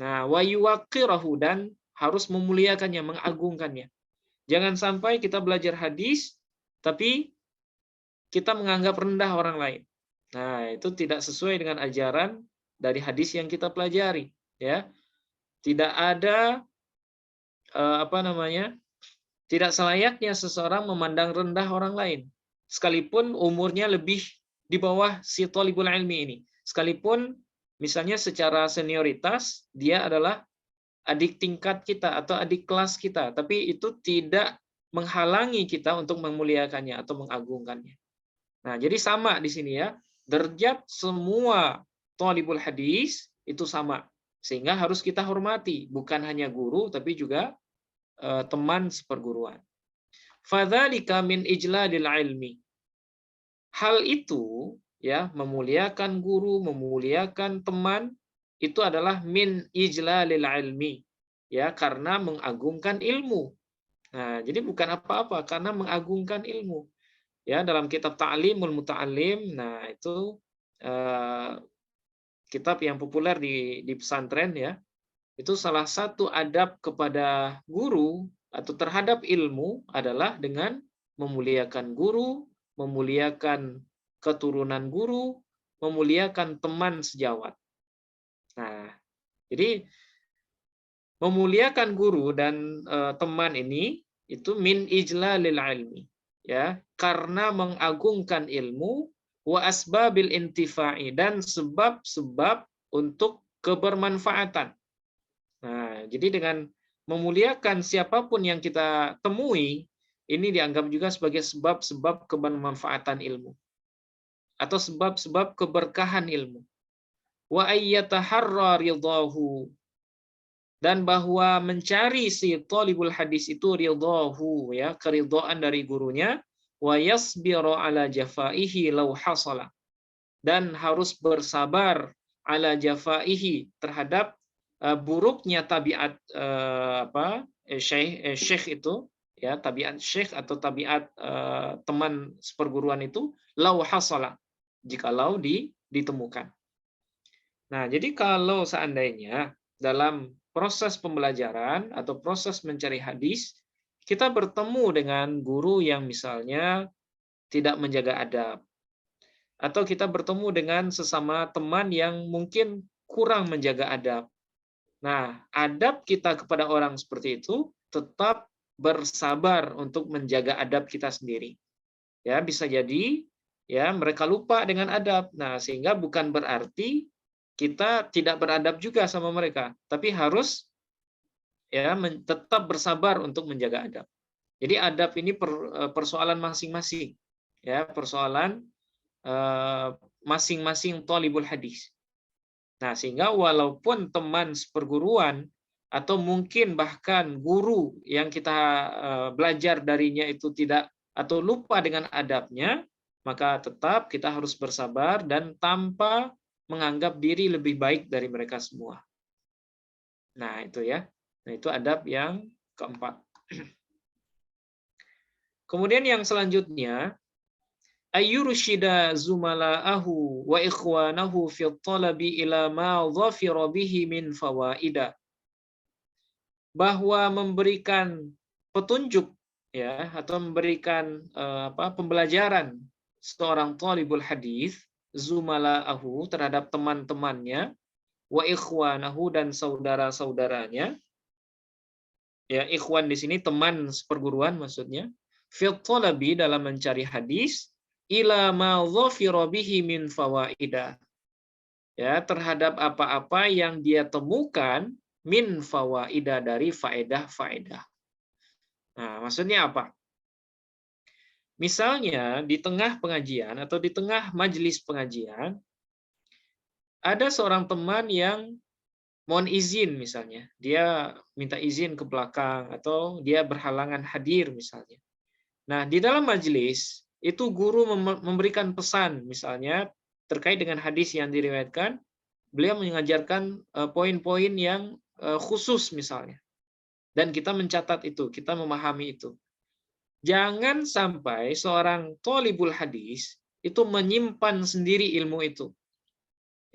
Nah, wa yuwaqqirahu, dan harus memuliakannya, mengagungkannya. Jangan sampai kita belajar hadis tapi kita menganggap rendah orang lain. Nah, itu tidak sesuai dengan ajaran dari hadis yang kita pelajari, ya. Tidak ada tidak selayaknya seseorang memandang rendah orang lain, sekalipun umurnya lebih di bawah si thalibul ilmi ini. Sekalipun misalnya secara senioritas dia adalah adik tingkat kita atau adik kelas kita, tapi itu tidak menghalangi kita untuk memuliakannya atau mengagungkannya. Nah, jadi sama di sini ya. Derajat semua thalibul hadis itu sama. Sehingga harus kita hormati, bukan hanya guru tapi juga teman seperguruan. Fadzalika min ijladil ilmi. Hal itu ya, memuliakan guru, memuliakan teman itu adalah min ijlalil ilmi. Ya, karena mengagungkan ilmu. Nah, jadi bukan apa-apa, karena mengagungkan ilmu. Ya, dalam kitab Ta'limul Muta'allim, nah itu kitab yang populer di pesantren ya. Itu salah satu adab kepada guru atau terhadap ilmu adalah dengan memuliakan guru, memuliakan keturunan guru, memuliakan teman sejawat. Nah, jadi memuliakan guru dan teman ini itu min ijlalil ilmi, ya, karena mengagungkan ilmu, wa asbabil intifa'i, dan sebab-sebab untuk kebermanfaatan. Nah, jadi dengan memuliakan siapapun yang kita temui, ini dianggap juga sebagai sebab-sebab kebermanfaatan ilmu atau sebab-sebab keberkahan ilmu. Wa ayyataharra ridahu, dan bahwa mencari si talibul hadis itu ridahu, ya, keridhaan dari gurunya, wa yasbiru ala jafaihi law hasala, dan harus bersabar ala jafaihi, terhadap buruknya tabiat syekh itu, ya, tabiat syekh atau tabiat teman seperguruan itu, law hasala, jikalau ditemukan. Nah, jadi kalau seandainya dalam proses pembelajaran atau proses mencari hadis kita bertemu dengan guru yang misalnya tidak menjaga adab, atau kita bertemu dengan sesama teman yang mungkin kurang menjaga adab. Nah, adab kita kepada orang seperti itu tetap bersabar untuk menjaga adab kita sendiri. Ya, bisa jadi ya mereka lupa dengan adab. Nah, sehingga bukan berarti kita tidak beradab juga sama mereka, tapi harus ya tetap bersabar untuk menjaga adab. Jadi adab ini persoalan masing-masing, ya, persoalan masing-masing thalibul hadis. Nah, sehingga walaupun teman seperguruan atau mungkin bahkan guru yang kita belajar darinya itu tidak atau lupa dengan adabnya, maka tetap kita harus bersabar dan tanpa menganggap diri lebih baik dari mereka semua. Nah, itu ya. Nah, itu adab yang keempat. Kemudian yang selanjutnya, ayyurshida zumala'ahu wa ikhwanahu fi talabi ila ma dhafira bihi min fawaida. Bahwa memberikan petunjuk ya, atau memberikan pembelajaran seorang thalibul hadis, zumala'ahu, terhadap teman-temannya, wa ikhwanahu, dan saudara-saudaranya. Ya, ikhwan di sini teman seperguruan maksudnya. Fil talabi, dalam mencari hadis, ila ma dhafira bihi min fawaida. Ya, terhadap apa-apa yang dia temukan min fawaida, dari faedah-faedah. Nah, maksudnya apa? Misalnya di tengah pengajian atau di tengah majelis pengajian, ada seorang teman yang mohon izin misalnya, dia minta izin ke belakang atau dia berhalangan hadir misalnya. Nah, di dalam majelis itu guru memberikan pesan misalnya terkait dengan hadis yang diriwayatkan, beliau mengajarkan poin-poin yang khusus misalnya. Dan kita mencatat itu, kita memahami itu. Jangan sampai seorang thalibul hadis itu menyimpan sendiri ilmu itu,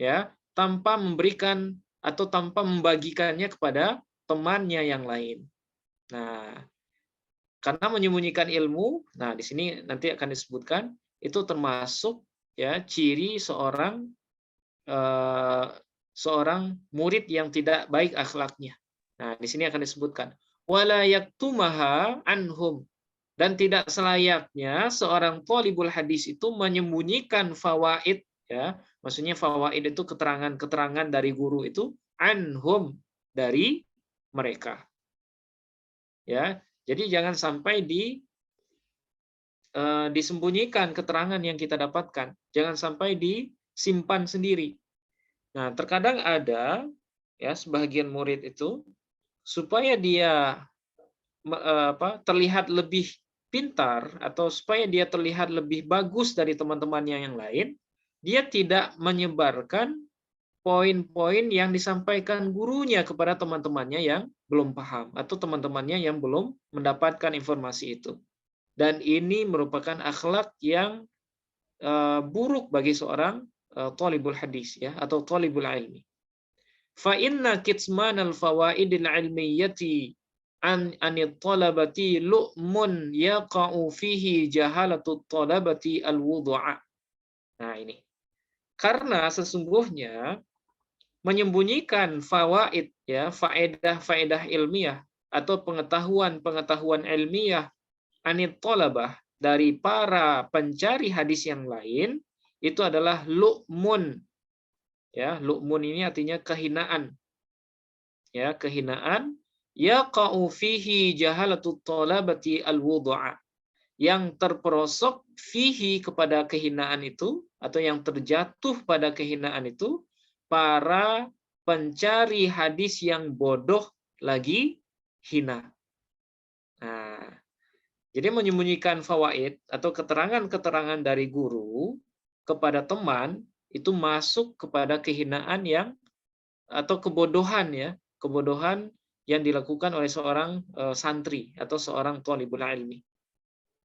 ya, tanpa memberikan atau tanpa membagikannya kepada temannya yang lain. Nah, karena menyembunyikan ilmu, nah di sini nanti akan disebutkan itu termasuk ya ciri seorang seorang murid yang tidak baik akhlaknya. Nah, di sini akan disebutkan wala yaktumaha anhum, dan tidak selayaknya seorang thalibul hadis itu menyembunyikan fawaid, ya, maksudnya fawaid itu keterangan-keterangan dari guru itu anhum, dari mereka, ya. Jadi jangan sampai disembunyikan keterangan yang kita dapatkan, jangan sampai disimpan sendiri. Nah, terkadang ada ya sebagian murid itu supaya dia terlihat lebih pintar atau supaya dia terlihat lebih bagus dari teman-temannya yang lain, dia tidak menyebarkan poin-poin yang disampaikan gurunya kepada teman-temannya yang belum paham atau teman-temannya yang belum mendapatkan informasi itu. Dan ini merupakan akhlak yang buruk bagi seorang thalibul hadis, ya, atau thalibul ilmi. Fa inna kitmanal fawaidil ilmiyyati anit talabati lu'mun yaqa'u fihi jahalatut talabati al-wudu'a. Nah, ini. Karena sesungguhnya menyembunyikan fawaid, ya, faedah-faedah ilmiah atau pengetahuan-pengetahuan ilmiah anit talabah, dari para pencari hadis yang lain, itu adalah lu'mun. Ya, lu'mun ini artinya kehinaan. Ya, kehinaan. Yaqa'u fihi jahalatut talabati al-wudu'a, yang terperosok fihi kepada kehinaan itu, atau yang terjatuh pada kehinaan itu, para pencari hadis yang bodoh lagi hina. Nah, jadi menyembunyikan fawaid atau keterangan-keterangan dari guru kepada teman itu masuk kepada kehinaan yang atau kebodohan, ya, kebodohan yang dilakukan oleh seorang santri atau seorang thalibul ilmi.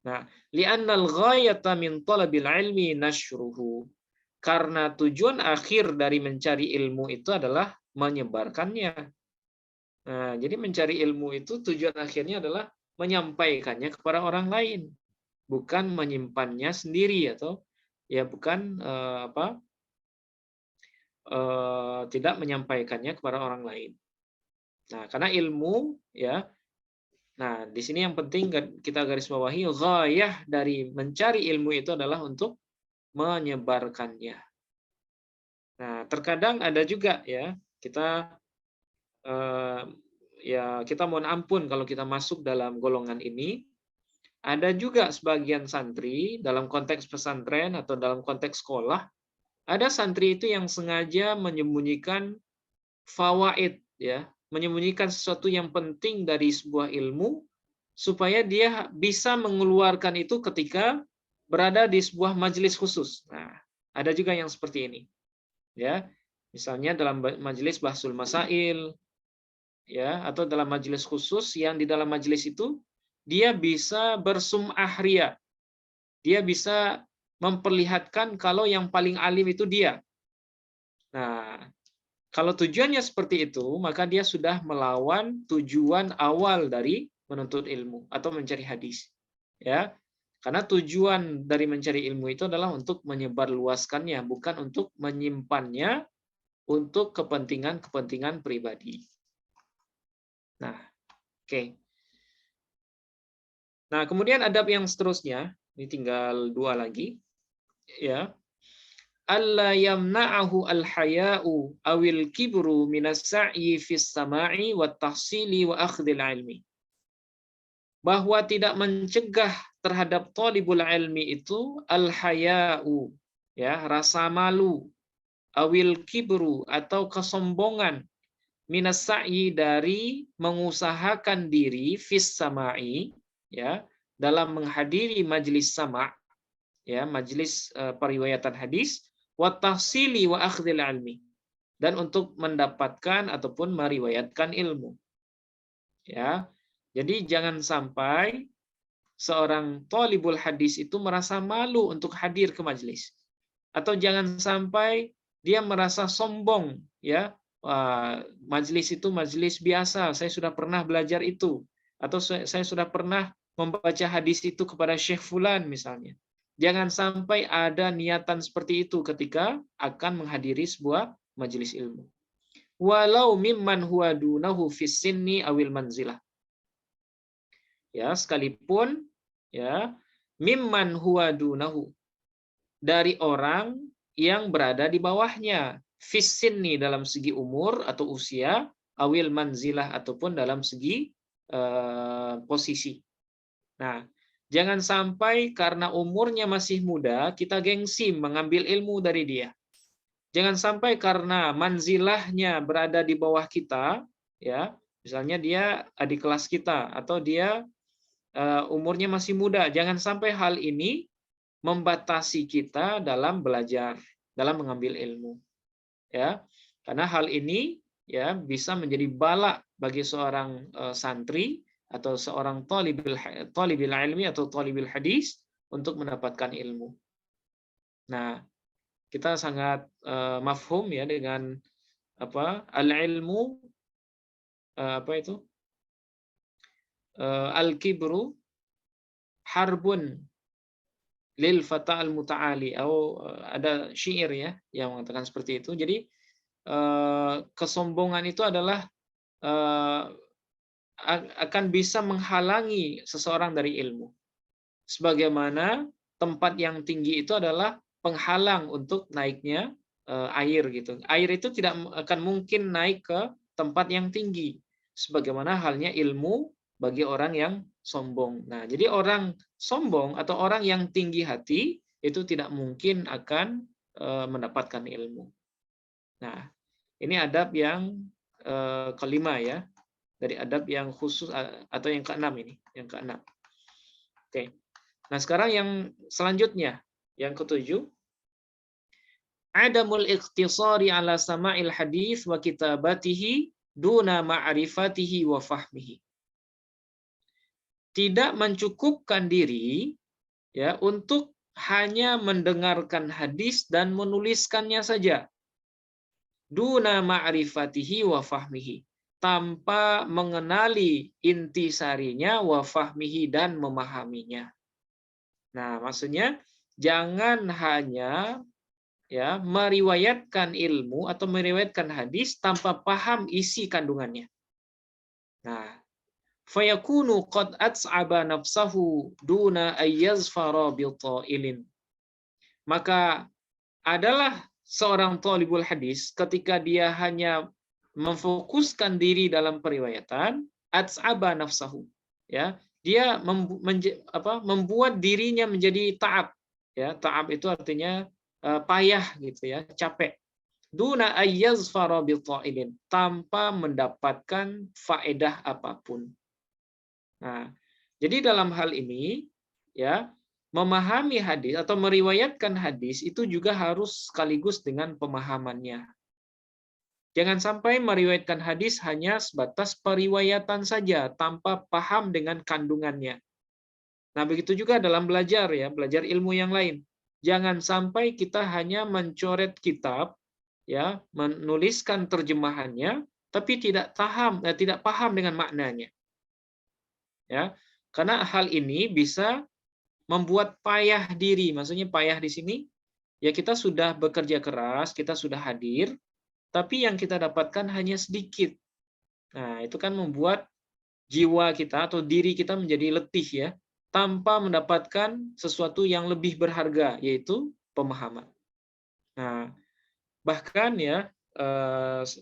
Nah, li'annal ghayata min talabil ilmi nasyruhu. Karena tujuan akhir dari mencari ilmu itu adalah menyebarkannya. Nah, jadi mencari ilmu itu tujuan akhirnya adalah menyampaikannya kepada orang lain, bukan menyimpannya sendiri, atau ya bukan tidak menyampaikannya kepada orang lain. Nah, karena ilmu, ya. Nah, di sini yang penting kita garis bawahi, ghayah dari mencari ilmu itu adalah untuk menyebarkannya. Nah, terkadang ada juga, ya, kita kita mohon ampun kalau kita masuk dalam golongan ini. Ada juga sebagian santri dalam konteks pesantren atau dalam konteks sekolah, ada santri itu yang sengaja menyembunyikan fawaid, ya, menyembunyikan sesuatu yang penting dari sebuah ilmu supaya dia bisa mengeluarkan itu ketika berada di sebuah majelis khusus. Nah, ada juga yang seperti ini, ya. Misalnya dalam majelis bahsul masail, ya, atau dalam majelis khusus yang di dalam majelis itu dia bisa bersum'ah ria. Dia bisa memperlihatkan kalau yang paling alim itu dia. Nah, kalau tujuannya seperti itu, maka dia sudah melawan tujuan awal dari menuntut ilmu atau mencari hadis. Ya. Karena tujuan dari mencari ilmu itu adalah untuk menyebarluaskannya, bukan untuk menyimpannya untuk kepentingan-kepentingan pribadi. Nah, oke. Nah, kemudian adab yang seterusnya, ini tinggal 2 lagi, ya. Alla yamna'ahu al-haya'u awil kibru minas sa'i fis sama'i wat tahsili wa akhdhil ilmi. Bahwa tidak mencegah terhadap thalibul ilmi itu al-haya'u, ya, rasa malu. awil kibru atau kesombongan, minas sa'i dari mengusahakan diri fis sama'i, ya, dalam menghadiri majlis sama', ya, majlis periwayatan hadis, wa tahsili wa akhdhil ilmi, dan untuk mendapatkan ataupun meriwayatkan ilmu. Ya. Jadi jangan sampai seorang thalibul hadis itu merasa malu untuk hadir ke majelis. Atau jangan sampai dia merasa sombong, ya. Majelis itu majelis biasa, saya sudah pernah belajar itu, atau saya sudah pernah membaca hadis itu kepada Syekh Fulan misalnya. Jangan sampai ada niatan seperti itu ketika akan menghadiri sebuah majelis ilmu. Walau mimman huwa dunahu fis sinni awil manzilah. Ya, sekalipun ya mimman huwa dunahu, dari orang yang berada di bawahnya, fis sinni dalam segi umur atau usia, awil manzilah ataupun dalam segi posisi. Nah, jangan sampai karena umurnya masih muda kita gengsi mengambil ilmu dari dia. Jangan sampai karena manzilahnya berada di bawah kita, ya, misalnya dia adik kelas kita atau dia umurnya masih muda, jangan sampai hal ini membatasi kita dalam belajar, dalam mengambil ilmu, ya, karena hal ini ya bisa menjadi bala bagi seorang santri atau seorang thalibil ilmi atau thalibil hadis untuk mendapatkan ilmu. Nah, kita sangat mafhum ya dengan apa al-ilmu apa itu al-kibru harbun lil fata al-muta'ali, atau ada syair ya yang mengatakan seperti itu. Jadi kesombongan itu adalah akan bisa menghalangi seseorang dari ilmu. Sebagaimana tempat yang tinggi itu adalah penghalang untuk naiknya air gitu. Air itu tidak akan mungkin naik ke tempat yang tinggi. Sebagaimana halnya ilmu bagi orang yang sombong. Nah, jadi orang sombong atau orang yang tinggi hati itu tidak mungkin akan mendapatkan ilmu. Nah, ini adab yang kelima ya, dari adab yang khusus atau yang keenam ini, yang keenam. Oke. Nah, sekarang yang selanjutnya, yang ketujuh, adamul ikhtisari ala sama'il hadis wa kitabatihi duna ma'rifatihi wa fahmihi. Tidak mencukupkan diri ya untuk hanya mendengarkan hadis dan menuliskannya saja. Duna ma'rifatihi wa fahmihi, tanpa mengenali intisarinya wa fahmihi dan memahaminya. Nah, maksudnya jangan hanya ya meriwayatkan ilmu atau meriwayatkan hadis tanpa paham isi kandungannya. Nah, fayakunu qad ats'aba nafsahu duna ayyazfara bi ta'ilin. Maka adalah seorang thalibul hadis ketika dia hanya memfokuskan diri dalam periwayatan, ats'aba nafsahu, ya, dia membuat dirinya menjadi ta'ab, ya, ta'ab itu artinya payah gitu ya, capek. Duna ayyazfara bi ta'ilin, tanpa mendapatkan faedah apapun. Nah, jadi dalam hal ini ya, memahami hadis atau meriwayatkan hadis itu juga harus sekaligus dengan pemahamannya. Jangan sampai meriwayatkan hadis hanya sebatas periwayatan saja tanpa paham dengan kandungannya. Nah, begitu juga dalam belajar ya, belajar ilmu yang lain. Jangan sampai kita hanya mencoret kitab ya, menuliskan terjemahannya tapi tidak paham dengan maknanya. Ya, karena hal ini bisa membuat payah diri. Maksudnya payah di sini ya, kita sudah bekerja keras, kita sudah hadir, tapi yang kita dapatkan hanya sedikit. Nah, itu kan membuat jiwa kita atau diri kita menjadi letih ya, tanpa mendapatkan sesuatu yang lebih berharga, yaitu pemahaman. Nah, bahkan ya,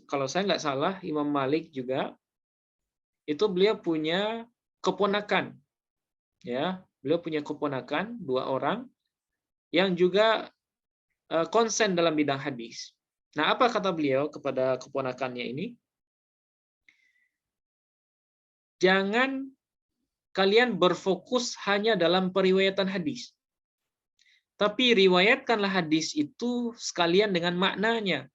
kalau saya nggak salah, Imam Malik juga, itu beliau punya keponakan. Ya, beliau punya keponakan, 2 orang, yang juga konsen dalam bidang hadis. Nah, apa kata beliau kepada keponakannya ini? Jangan kalian berfokus hanya dalam periwayatan hadis. Tapi riwayatkanlah hadis itu sekalian dengan maknanya.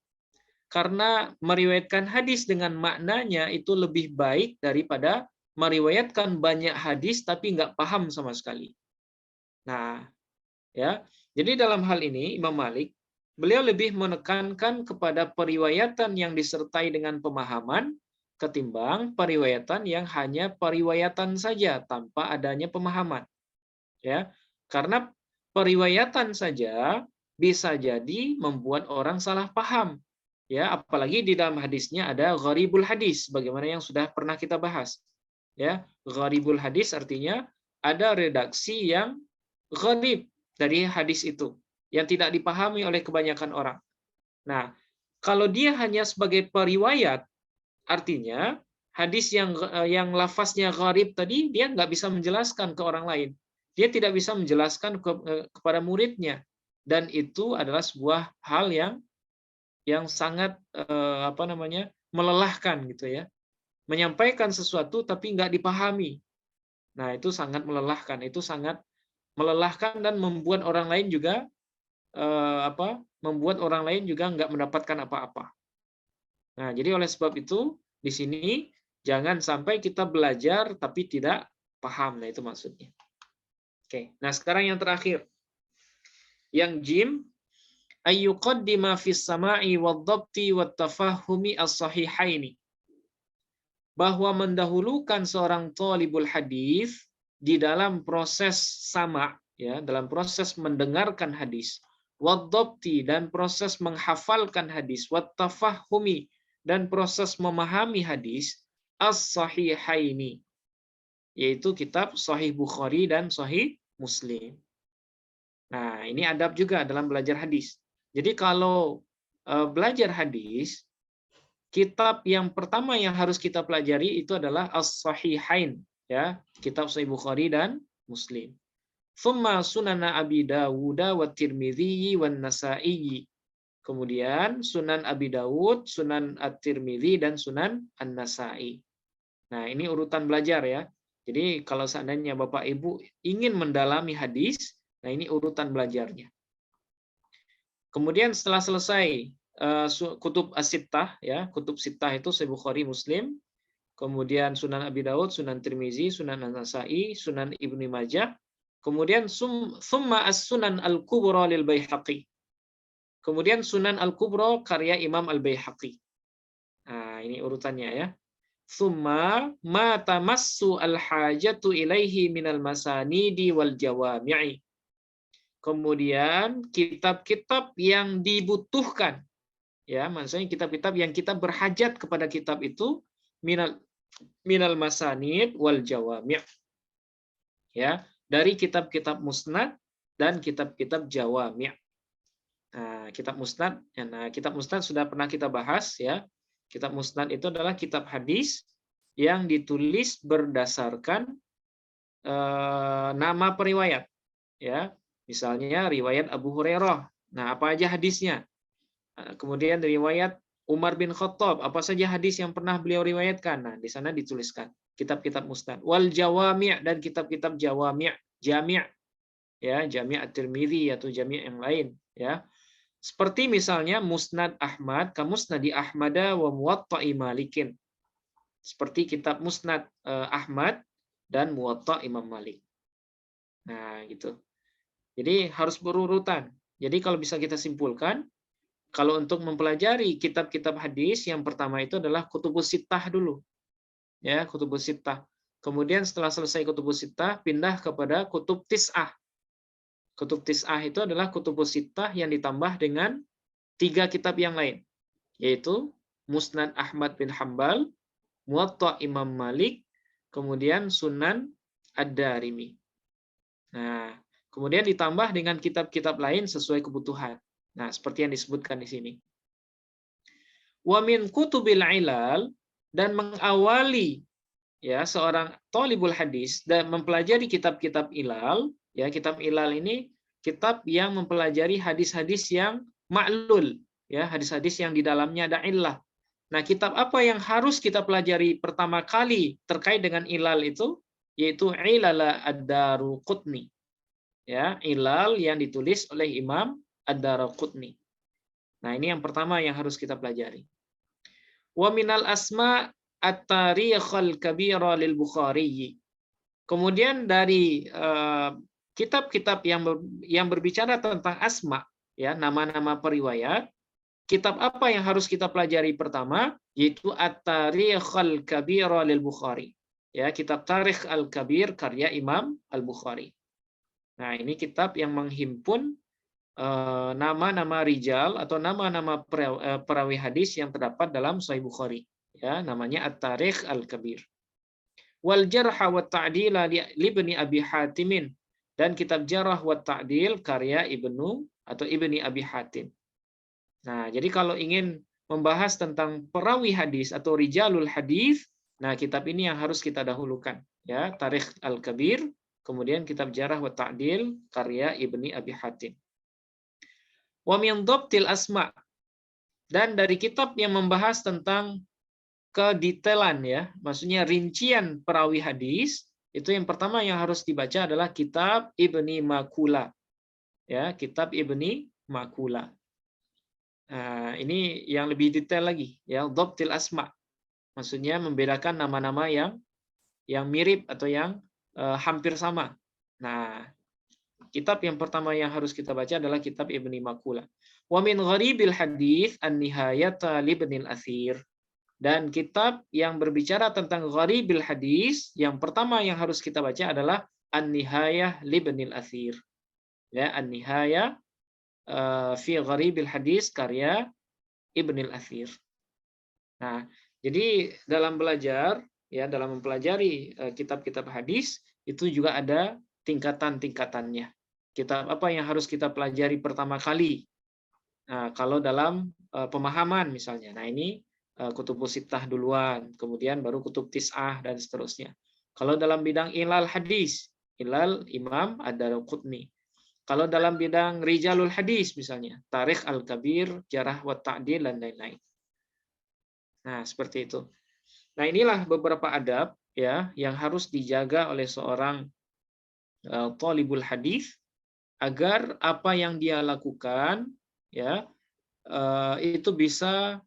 Karena meriwayatkan hadis dengan maknanya itu lebih baik daripada meriwayatkan banyak hadis tapi nggak paham sama sekali. Nah, ya. Jadi dalam hal ini Imam Malik, beliau lebih menekankan kepada periwayatan yang disertai dengan pemahaman ketimbang periwayatan yang hanya periwayatan saja tanpa adanya pemahaman. Ya. Karena periwayatan saja bisa jadi membuat orang salah paham. Ya, apalagi di dalam hadisnya ada gharibul hadis, bagaimana yang sudah pernah kita bahas. Ya, gharibul hadis artinya ada redaksi yang gharib dari hadis itu yang tidak dipahami oleh kebanyakan orang. Nah, kalau dia hanya sebagai periwayat, artinya hadis yang lafaznya gharib tadi dia nggak bisa menjelaskan ke orang lain. Dia tidak bisa menjelaskan kepada muridnya, dan itu adalah sebuah hal yang sangat melelahkan gitu ya. Menyampaikan sesuatu tapi nggak dipahami. Nah, itu sangat melelahkan, dan membuat orang lain juga nggak mendapatkan apa-apa. Nah, jadi oleh sebab itu di sini jangan sampai kita belajar tapi tidak paham. Nah, itu maksudnya. Oke. Nah, sekarang yang terakhir. Yang jim ayyuqaddima fis sama'i wad-dhabti wat-tafahumi as-sahihaini. Bahwa mendahulukan seorang thalibul hadis di dalam proses sama, ya, dalam proses mendengarkan hadis, wad-dhabti dan proses menghafalkan hadis, wat-tafahumi dan proses memahami hadis, as-sahihaini, yaitu kitab Sahih Bukhari dan Sahih Muslim. Nah, ini adab juga dalam belajar hadis. Jadi kalau belajar hadis, kitab yang pertama yang harus kita pelajari itu adalah As-Sahihain, ya, kitab Sahih Bukhari dan Muslim. Tsumma sunana Abi Dawud wa Tirmidzi wa Nasa'i. Kemudian Sunan Abi Dawud, Sunan At-Tirmidzi dan Sunan An-Nasa'i. Nah, ini urutan belajar ya. Jadi kalau seandainya Bapak Ibu ingin mendalami hadis, nah ini urutan belajarnya. Kemudian setelah selesai kutub as-sittah, ya, kutub sittah itu Sahih Bukhari, Muslim, kemudian Sunan Abi Dawud, Sunan Tirmizi, Sunan An-Nasa'i, Sunan Ibnu Majah, kemudian summa as-Sunan al-Kubra lil Baihaqi. Kemudian Sunan al-Kubra karya Imam al-Baihaqi. Nah, ini urutannya ya. Summa ma tamassu al-hajatu ilaihi minal masanidi wal jawami'i. Kemudian kitab-kitab yang dibutuhkan, ya, maksudnya kitab-kitab yang kita berhajat kepada kitab itu, minal masanid wal jawami', ya, dari kitab-kitab musnad dan kitab-kitab jawami'. Nah, kitab musnad sudah pernah kita bahas ya. Kitab musnad itu adalah kitab hadis yang ditulis berdasarkan nama periwayat, ya. Misalnya riwayat Abu Hurairah. Nah, apa aja hadisnya? Kemudian riwayat Umar bin Khattab, apa saja hadis yang pernah beliau riwayatkan? Nah, di sana dituliskan kitab-kitab musnad. Wal jawami' dan kitab-kitab jawami', jami', ya, Jami' At-Tirmidzi atau jami' yang lain, ya. Seperti misalnya Musnad Ahmad, ka Musnadi Ahmada wa Muwatta'i Malikin. Seperti kitab Musnad Ahmad dan Muwatta' Imam Malik. Nah, gitu. Jadi harus berurutan. Jadi kalau bisa kita simpulkan, kalau untuk mempelajari kitab-kitab hadis, yang pertama itu adalah Kutubus Sittah dulu. Ya, Kutubus Sittah. Kemudian setelah selesai Kutubus Sittah, pindah kepada Kutub Tis'ah. Kutub Tis'ah itu adalah Kutubus Sittah yang ditambah dengan 3 kitab yang lain, yaitu Musnad Ahmad bin Hambal, Muwatta' Imam Malik, kemudian Sunan Ad-Darimi. Nah, kemudian ditambah dengan kitab-kitab lain sesuai kebutuhan. Nah, seperti yang disebutkan di sini. Wa min kutubil ilal, dan mengawali ya seorang thalibul hadis dan mempelajari kitab-kitab ilal, ya, kitab ilal ini kitab yang mempelajari hadis-hadis yang ma'lul, ya, hadis-hadis yang di dalamnya ada illah. Nah, kitab apa yang harus kita pelajari pertama kali terkait dengan ilal itu? Yaitu Ilala Ad-Daruqutni. Ya, ilal yang ditulis oleh Imam Ad-Daruqutni. Nah, ini yang pertama yang harus kita pelajari. Wa minal asma at-tarikhal kabira lil Bukhari. Kemudian dari kitab-kitab yang berbicara tentang asma, ya, nama-nama periwayat, kitab apa yang harus kita pelajari pertama? Yaitu At-Tarikhal Kabir lil Bukhari. Ya, kitab Tarikh Al-Kabir karya Imam Al-Bukhari. Nah, ini kitab yang menghimpun nama-nama rijal atau nama-nama perawi hadis yang terdapat dalam Sahih Bukhari. Ya, namanya At-Tarikh Al-Kabir. Wal Jarh wa Ta'dil li Ibni Abi Hatim, dan kitab Jarh wa Ta'dil karya Ibni Abi Hatim. Nah, jadi kalau ingin membahas tentang perawi hadis atau rijalul hadis, nah kitab ini yang harus kita dahulukan, ya, Tarikh Al-Kabir, kemudian kitab Jarh wa Ta'dil karya Ibni Abi Hatim. Wa min dhabtil asma, dan dari kitab yang membahas tentang kedetailan, ya, maksudnya rincian perawi hadis, itu yang pertama yang harus dibaca adalah kitab Ibni Makula. Ya, kitab Ibni Makula. Nah, ini yang lebih detail lagi, ya, dhabtil asma. Maksudnya membedakan nama-nama yang mirip atau yang hampir sama. Nah, kitab yang pertama yang harus kita baca adalah kitab Ibni Makula. Wa min gharibil hadis an-nihayata li Ibnil Athir. Dan kitab yang berbicara tentang gharibil hadis, yang pertama yang harus kita baca adalah An-Nihayah li Ibnil Athir. Ya, An-Nihayah fi gharibil hadis karya Ibnil Athir. Nah, jadi dalam belajar, ya, dalam mempelajari kitab-kitab hadis itu juga ada tingkatan-tingkatannya. Kitab apa yang harus kita pelajari pertama kali? Nah, kalau dalam pemahaman misalnya. Nah, ini kutubus sittah duluan, kemudian baru kutub tis'ah dan seterusnya. Kalau dalam bidang ilal hadis, ilal Imam Ad-Daruqutni. Kalau dalam bidang rijalul hadis misalnya, Tarikh Al-Kabir, Jarh wa Ta'dil dan lain-lain. Nah, seperti itu. Nah, inilah beberapa adab, ya, yang harus dijaga oleh seorang thalibul hadis agar apa yang dia lakukan, ya, itu bisa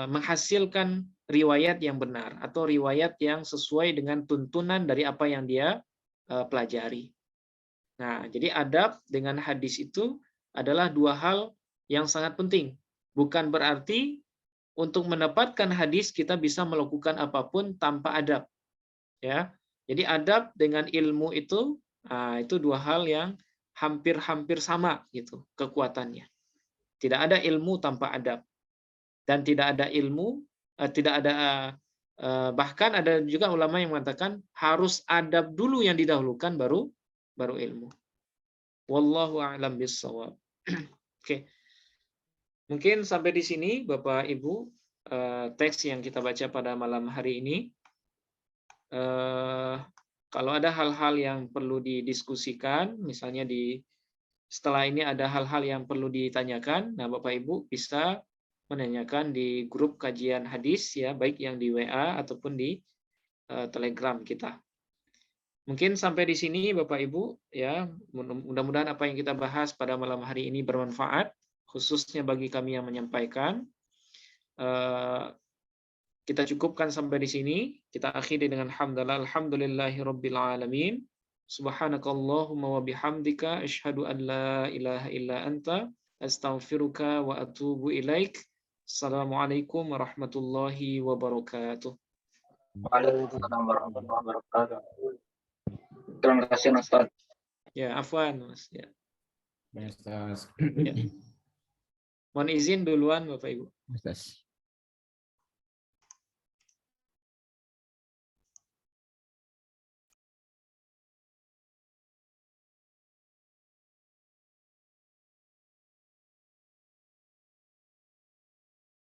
menghasilkan riwayat yang benar atau riwayat yang sesuai dengan tuntunan dari apa yang dia pelajari. Nah, jadi adab dengan hadis itu adalah dua hal yang sangat penting. Bukan berarti untuk mendapatkan hadis kita bisa melakukan apapun tanpa adab. Ya, jadi adab dengan ilmu itu dua hal yang hampir-hampir sama gitu kekuatannya. Tidak ada ilmu tanpa adab. Dan tidak ada ilmu, bahkan ada juga ulama yang mengatakan harus adab dulu yang didahulukan baru ilmu. Wallahu a'lam bishawab. Oke. Mungkin sampai di sini Bapak Ibu teks yang kita baca pada malam hari ini. Kalau ada hal-hal yang perlu didiskusikan, misalnya setelah ini ada hal-hal yang perlu ditanyakan, nah Bapak Ibu bisa menanyakan di grup kajian hadis, ya, baik yang di WA ataupun di Telegram kita. Mungkin sampai di sini Bapak Ibu, ya, mudah-mudahan apa yang kita bahas pada malam hari ini bermanfaat, khususnya bagi kami yang menyampaikan. Kita cukupkan sampai di sini. Kita akhiri dengan hamdalah, alhamdulillahirabbil alamin. Subhanakallahumma wa bihamdika asyhadu an la ilaha illa anta astaghfiruka wa atubu ilaik. Assalamualaikum warahmatullahi wabarakatuh. Waalaikumsalam warahmatullahi wabarakatuh. Terima kasih Ustaz. Ya, afwan Mas. Ya. Ustaz. Ya. Mohon izin duluan Bapak Ibu. Ustaz.